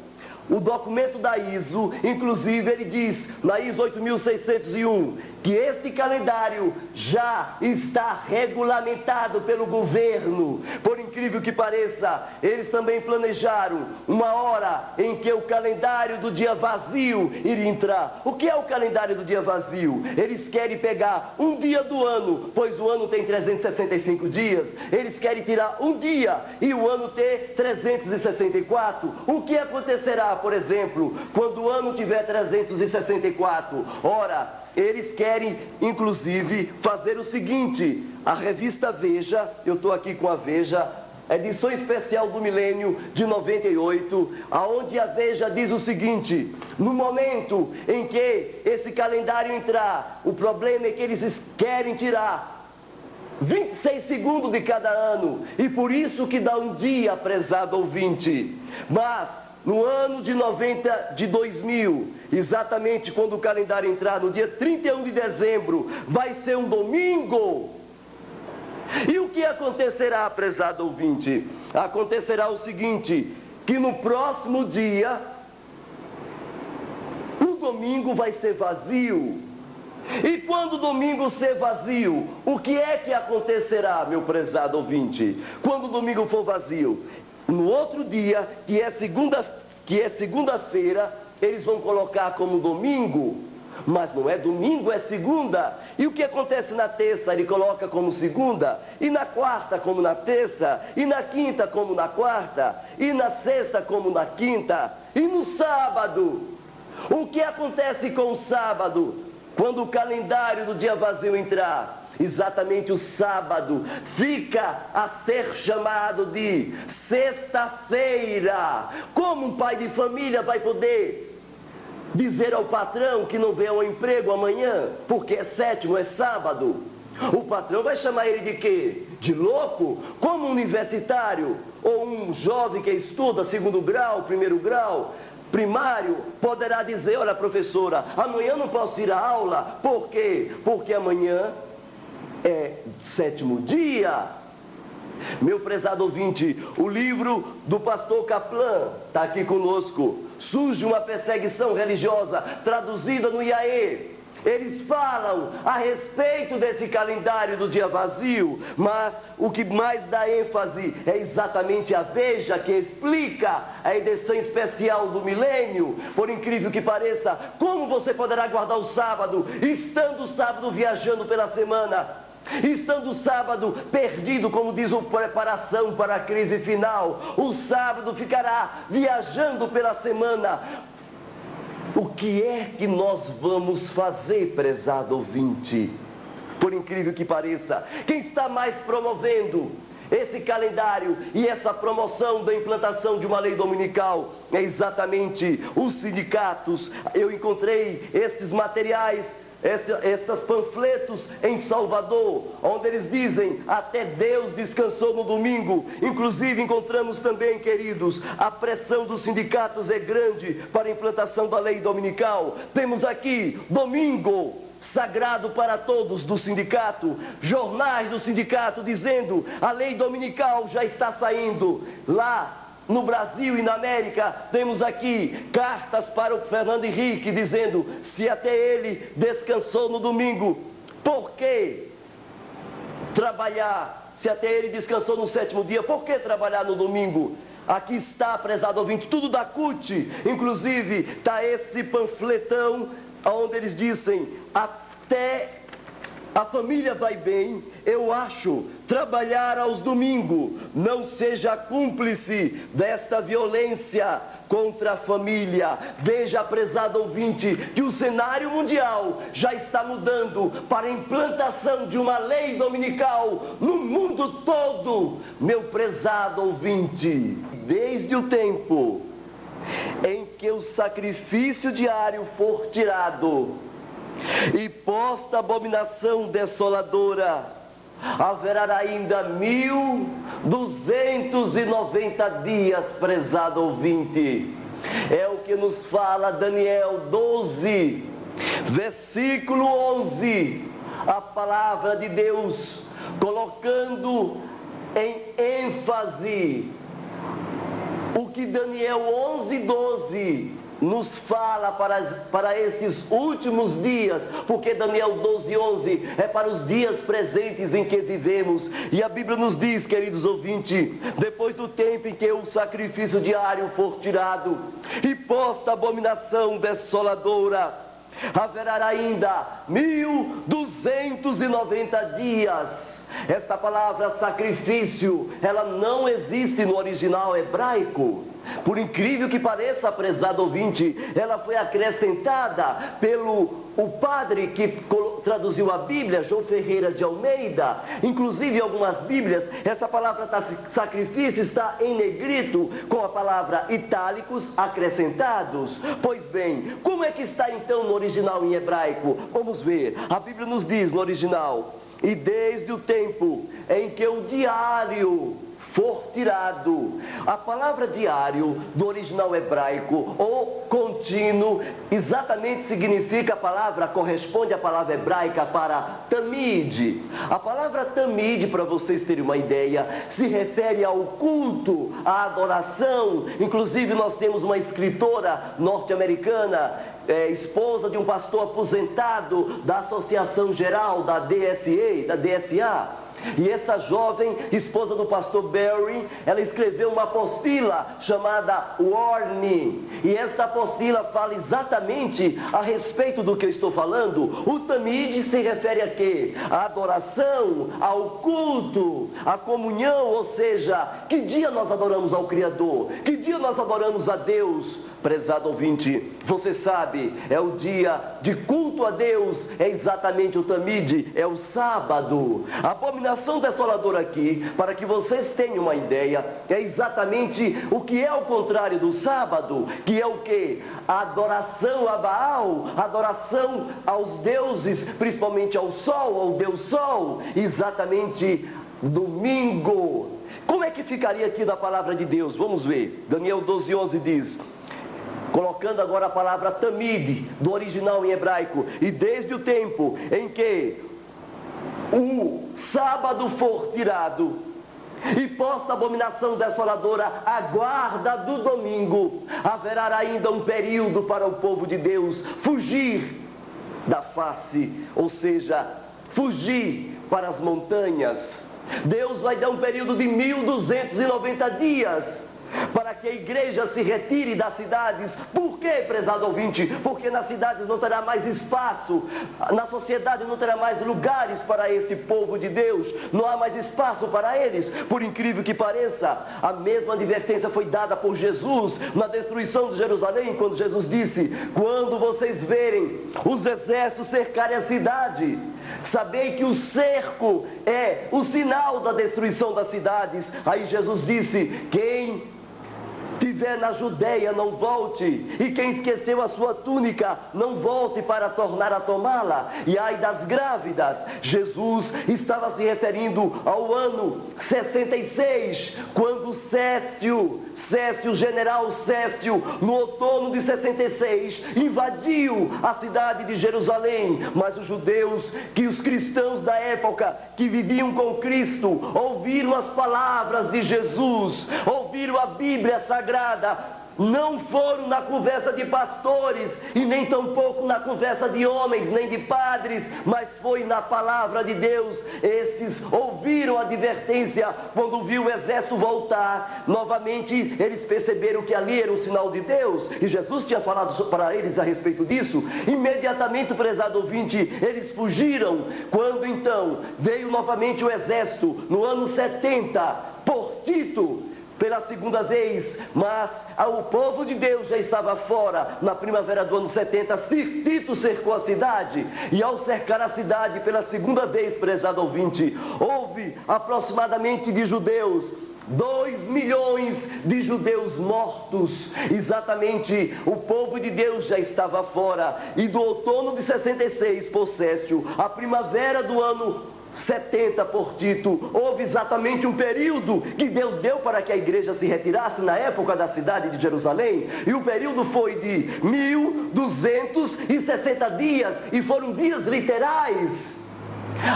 O documento da ISO, inclusive, ele diz, na ISO 8601, que este calendário já está regulamentado pelo governo. Por incrível que pareça, eles também planejaram uma hora em que o calendário do dia vazio iria entrar. O que é o calendário do dia vazio? Eles querem pegar um dia do ano, pois o ano tem 365 dias. Eles querem tirar um dia e o ano ter 364. O que acontecerá, por exemplo, quando o ano tiver 364? Ora, eles querem, inclusive, fazer o seguinte: a revista Veja, eu estou aqui com a Veja, edição especial do milênio de 98, aonde a Veja diz o seguinte: no momento em que esse calendário entrar, o problema é que eles querem tirar 26 segundos de cada ano, e por isso que dá um dia, prezado ouvinte. Mas no ano de 2000, exatamente quando o calendário entrar, no dia 31 de dezembro, vai ser um domingo. E o que acontecerá, prezado ouvinte? Acontecerá o seguinte, que no próximo dia, o domingo vai ser vazio. E quando o domingo ser vazio, o que é que acontecerá, meu prezado ouvinte? Quando o domingo for vazio, no outro dia, que é segunda-feira, eles vão colocar como domingo. Mas não é domingo, é segunda. E o que acontece na terça, ele coloca como segunda, e na quarta como na terça, e na quinta como na quarta, e na sexta como na quinta, e no sábado. O que acontece com o sábado? Quando o calendário do dia vazio entrar, exatamente o sábado fica a ser chamado de sexta-feira. Como um pai de família vai poder dizer ao patrão que não vem ao emprego amanhã, porque é sétimo, é sábado? O patrão vai chamar ele de quê? De louco? Como um universitário ou um jovem que estuda segundo grau, primeiro grau, primário, poderá dizer: olha, professora, amanhã não posso ir à aula. Por quê? Porque amanhã é sétimo dia. Meu prezado ouvinte, o livro do pastor Kaplan está aqui conosco. Surge uma perseguição religiosa, traduzida no IAE. Eles falam a respeito desse calendário do dia vazio, mas o que mais dá ênfase é exatamente a Veja, que explica a edição especial do milênio. Por incrível que pareça, como você poderá guardar o sábado, estando o sábado viajando pela semana? Estando o sábado perdido, como diz o preparação para a crise final, o sábado ficará viajando pela semana. O que é que nós vamos fazer, prezado ouvinte? Por incrível que pareça, quem está mais promovendo esse calendário e essa promoção da implantação de uma lei dominical é exatamente os sindicatos. Eu encontrei estes materiais, estes panfletos em Salvador, onde eles dizem: até Deus descansou no domingo. Inclusive encontramos também, queridos, a pressão dos sindicatos é grande para a implantação da lei dominical. Temos aqui domingo sagrado para todos do sindicato, jornais do sindicato dizendo: a lei dominical já está saindo. Lá no Brasil e na América, temos aqui cartas para o Fernando Henrique dizendo: se até ele descansou no domingo, por que trabalhar? Se até ele descansou no sétimo dia, por que trabalhar no domingo? Aqui está, prezado ouvinte, tudo da CUT. Inclusive está esse panfletão onde eles dizem: até a família vai bem, eu acho, trabalhar aos domingos. Não seja cúmplice desta violência contra a família. Veja, prezado ouvinte, que o cenário mundial já está mudando para a implantação de uma lei dominical no mundo todo. Meu prezado ouvinte, desde o tempo em que o sacrifício diário for tirado e posta a abominação desoladora, haverá ainda 1290 dias, prezado ouvinte. É o que nos fala Daniel 12, versículo 11, a palavra de Deus, colocando em ênfase o que Daniel 11, 12 nos fala para estes últimos dias, porque Daniel 12, 11 é para os dias presentes em que vivemos. E a Bíblia nos diz, queridos ouvintes: depois do tempo em que o sacrifício diário for tirado e posta a abominação desoladora, haverá ainda 1290 dias. Esta palavra sacrifício, ela não existe no original hebraico. Por incrível que pareça, prezado ouvinte, ela foi acrescentada pelo padre que traduziu a Bíblia, João Ferreira de Almeida. Inclusive, em algumas Bíblias, essa palavra sacrifício está em negrito, com a palavra itálicos acrescentados. Pois bem, como é que está então no original em hebraico? Vamos ver. A Bíblia nos diz no original: e desde o tempo em que o diário for tirado. A palavra diário do original hebraico, ou contínuo, exatamente significa a palavra, corresponde à palavra hebraica para tamid. A palavra tamid, para vocês terem uma ideia, se refere ao culto, à adoração. Inclusive nós temos uma escritora norte-americana, esposa de um pastor aposentado da Associação Geral, da DSA. E esta jovem, esposa do pastor Barry, ela escreveu uma apostila chamada Warning. E esta apostila fala exatamente a respeito do que eu estou falando. O Tamid se refere a quê? A adoração, ao culto, à comunhão, ou seja, que dia nós adoramos ao Criador? Que dia nós adoramos a Deus? Prezado ouvinte, você sabe, é o dia de culto a Deus, é exatamente o Tamid, é o sábado. A abominação desoladora aqui, para que vocês tenham uma ideia, é exatamente o que é o contrário do sábado, que é o que? A adoração a Baal, a adoração aos deuses, principalmente ao sol, ao Deus Sol, exatamente domingo. Como é que ficaria aqui da palavra de Deus? Vamos ver, Daniel 12:11 diz... Colocando agora a palavra Tamid, do original em hebraico, e desde o tempo em que o sábado for tirado, e posta a abominação desoladora a guarda do domingo, haverá ainda um período para o povo de Deus fugir da face, ou seja, fugir para as montanhas. Deus vai dar um período de 1290 dias, para que a igreja se retire das cidades. Por quê, prezado ouvinte? Porque nas cidades não terá mais espaço, na sociedade não terá mais lugares para este povo de Deus, não há mais espaço para eles. Por incrível que pareça, a mesma advertência foi dada por Jesus na destruição de Jerusalém, quando Jesus disse: quando vocês verem os exércitos cercarem a cidade, sabei que o cerco é o sinal da destruição das cidades. Aí Jesus disse: quem estiver na Judéia, não volte, e quem esqueceu a sua túnica, não volte para tornar a tomá-la. E ai das grávidas, Jesus estava se referindo ao ano 66, quando Cécio, general Cécio, no outono de 66, invadiu a cidade de Jerusalém. Mas os judeus, que os cristãos da época, que viviam com Cristo, ouviram as palavras de Jesus, ouviram a Bíblia Sagrada, não foram na conversa de pastores e nem tampouco na conversa de homens, nem de padres, mas foi na palavra de Deus. Estes ouviram a advertência. Quando viu o exército voltar, novamente eles perceberam que ali era um sinal de Deus, e Jesus tinha falado para eles a respeito disso. Imediatamente, prezado ouvinte, eles fugiram. Quando então veio novamente o exército, no ano 70, por Tito, pela segunda vez, mas o povo de Deus já estava fora. Na primavera do ano 70, Tito cercou a cidade, e ao cercar a cidade pela segunda vez, prezado ouvinte, houve aproximadamente de judeus 2 milhões de judeus mortos. Exatamente, o povo de Deus já estava fora. E do outono de 66 por Cécio, a primavera do ano 70 por Tito, houve exatamente um período que Deus deu para que a igreja se retirasse na época da cidade de Jerusalém, e o período foi de 1260 dias, e foram dias literais.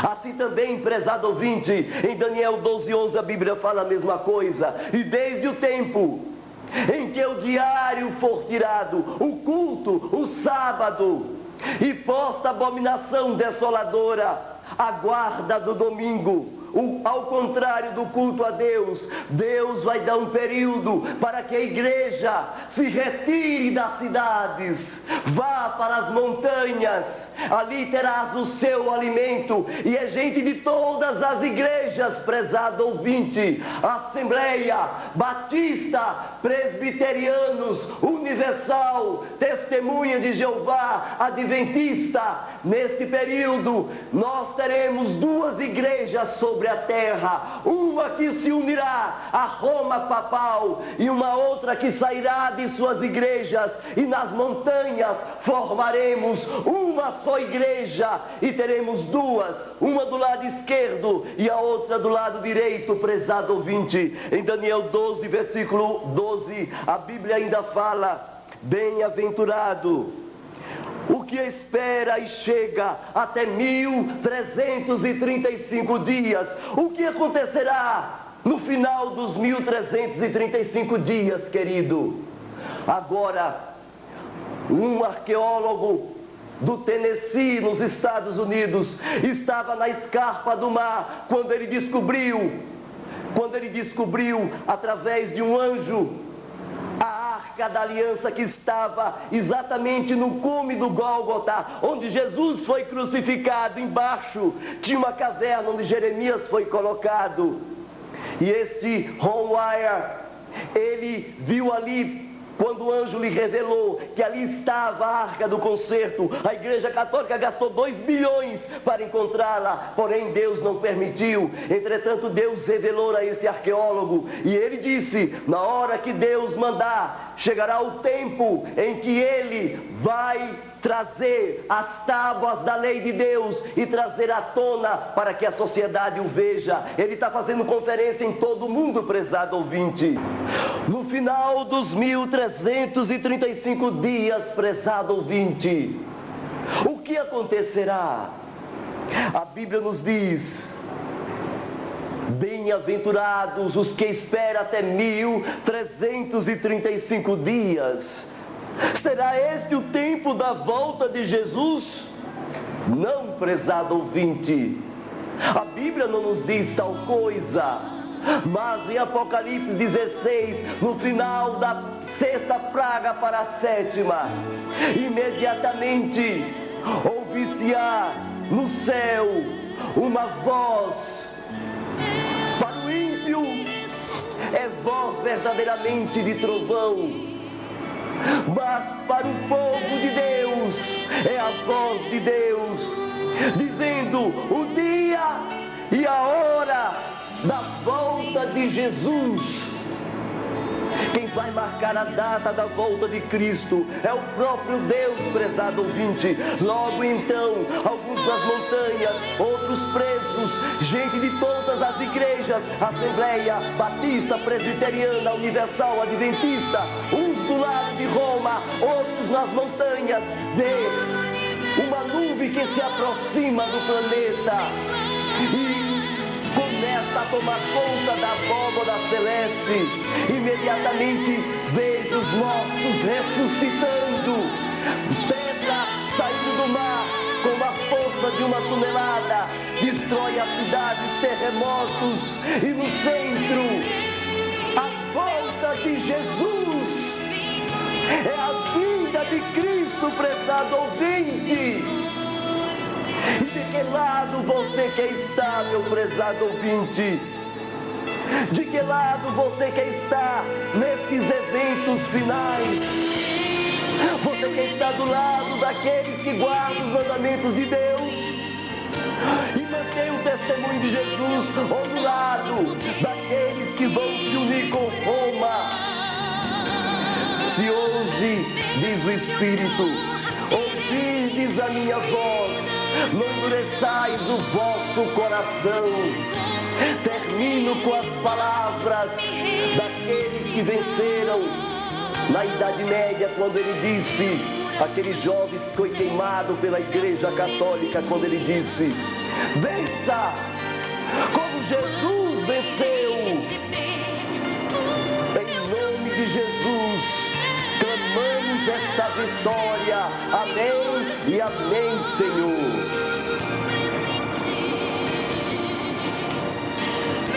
Assim também, prezado ouvinte, em Daniel 12:11 a Bíblia fala a mesma coisa. E desde o tempo em que o diário for tirado, o culto, o sábado, e posta a abominação desoladora, a guarda do domingo, ao contrário do culto a Deus, Deus vai dar um período para que a igreja se retire das cidades, vá para as montanhas, ali terás o seu alimento. E é gente de todas as igrejas, prezado ouvinte, Assembleia, Batista, Presbiterianos, Universal, Testemunha de Jeová, Adventista. Neste período nós teremos 2 igrejas sobre a terra, uma que se unirá à Roma papal e uma outra que sairá de suas igrejas, e nas montanhas formaremos uma só igreja, e teremos 2, uma do lado esquerdo e a outra do lado direito, prezado ouvinte. Em Daniel 12, versículo 12, a Bíblia ainda fala: bem-aventurado o que espera e chega até 1335 dias. O que acontecerá no final dos 1335 dias, querido? Agora, um arqueólogo do Tennessee, nos Estados Unidos, estava na escarpa do mar, quando ele descobriu, através de um anjo, a Arca da Aliança que estava exatamente no cume do Gólgota, onde Jesus foi crucificado. Embaixo tinha uma caverna onde Jeremias foi colocado. E este Ron Wire, ele viu ali, quando o anjo lhe revelou que ali estava a Arca do Concerto. A Igreja Católica gastou 2 bilhões para encontrá-la, porém Deus não permitiu. Entretanto, Deus revelou a esse arqueólogo, e ele disse: na hora que Deus mandar, chegará o tempo em que ele vai trazer as tábuas da lei de Deus e trazer à tona para que a sociedade o veja. Ele está fazendo conferência em todo o mundo, prezado ouvinte. No final dos 1335 dias, prezado ouvinte, o que acontecerá? A Bíblia nos diz: bem-aventurados os que esperam até 1335 dias. Será este o tempo da volta de Jesus? Não, prezado ouvinte. A Bíblia não nos diz tal coisa. Mas em Apocalipse 16, no final da 6ª praga para a 7ª, imediatamente ouvi-se-á no céu uma voz. Para o ímpio é voz verdadeiramente de trovão, mas para o povo de Deus é a voz de Deus, dizendo o dia e a hora da volta de Jesus. Quem vai marcar a data da volta de Cristo é o próprio Deus, prezado ouvinte. Logo então, alguns das montanhas, outros presos, gente de todas as igrejas, Assembleia Batista, Presbiteriana, Universal, Adventista, uns do lado de Roma, outros nas montanhas, vê uma nuvem que se aproxima do planeta e começa a tomar conta da abóbora celeste. Imediatamente vejo os mortos ressuscitando, pedra saindo do mar com a força de uma tonelada, destrói as cidades, terremotos, e no centro a volta de Jesus. É a vinda de Cristo, prezado ouvinte. E de que lado você quer estar, meu prezado ouvinte? De que lado você quer estar nesses eventos finais? Você quer estar do lado daqueles que guardam os mandamentos de Deus e mantém o testemunho de Jesus, ou do lado daqueles que vão se unir com Roma? Se hoje, diz o Espírito, ouvirdes a minha voz, não endureçais o vosso coração. Termino com as palavras daqueles que venceram na Idade Média, quando ele disse, aquele jovem que foi queimado pela Igreja Católica, quando ele disse: vença como Jesus venceu. Em nome de Jesus clamamos esta vitória. Amém e amém, Senhor.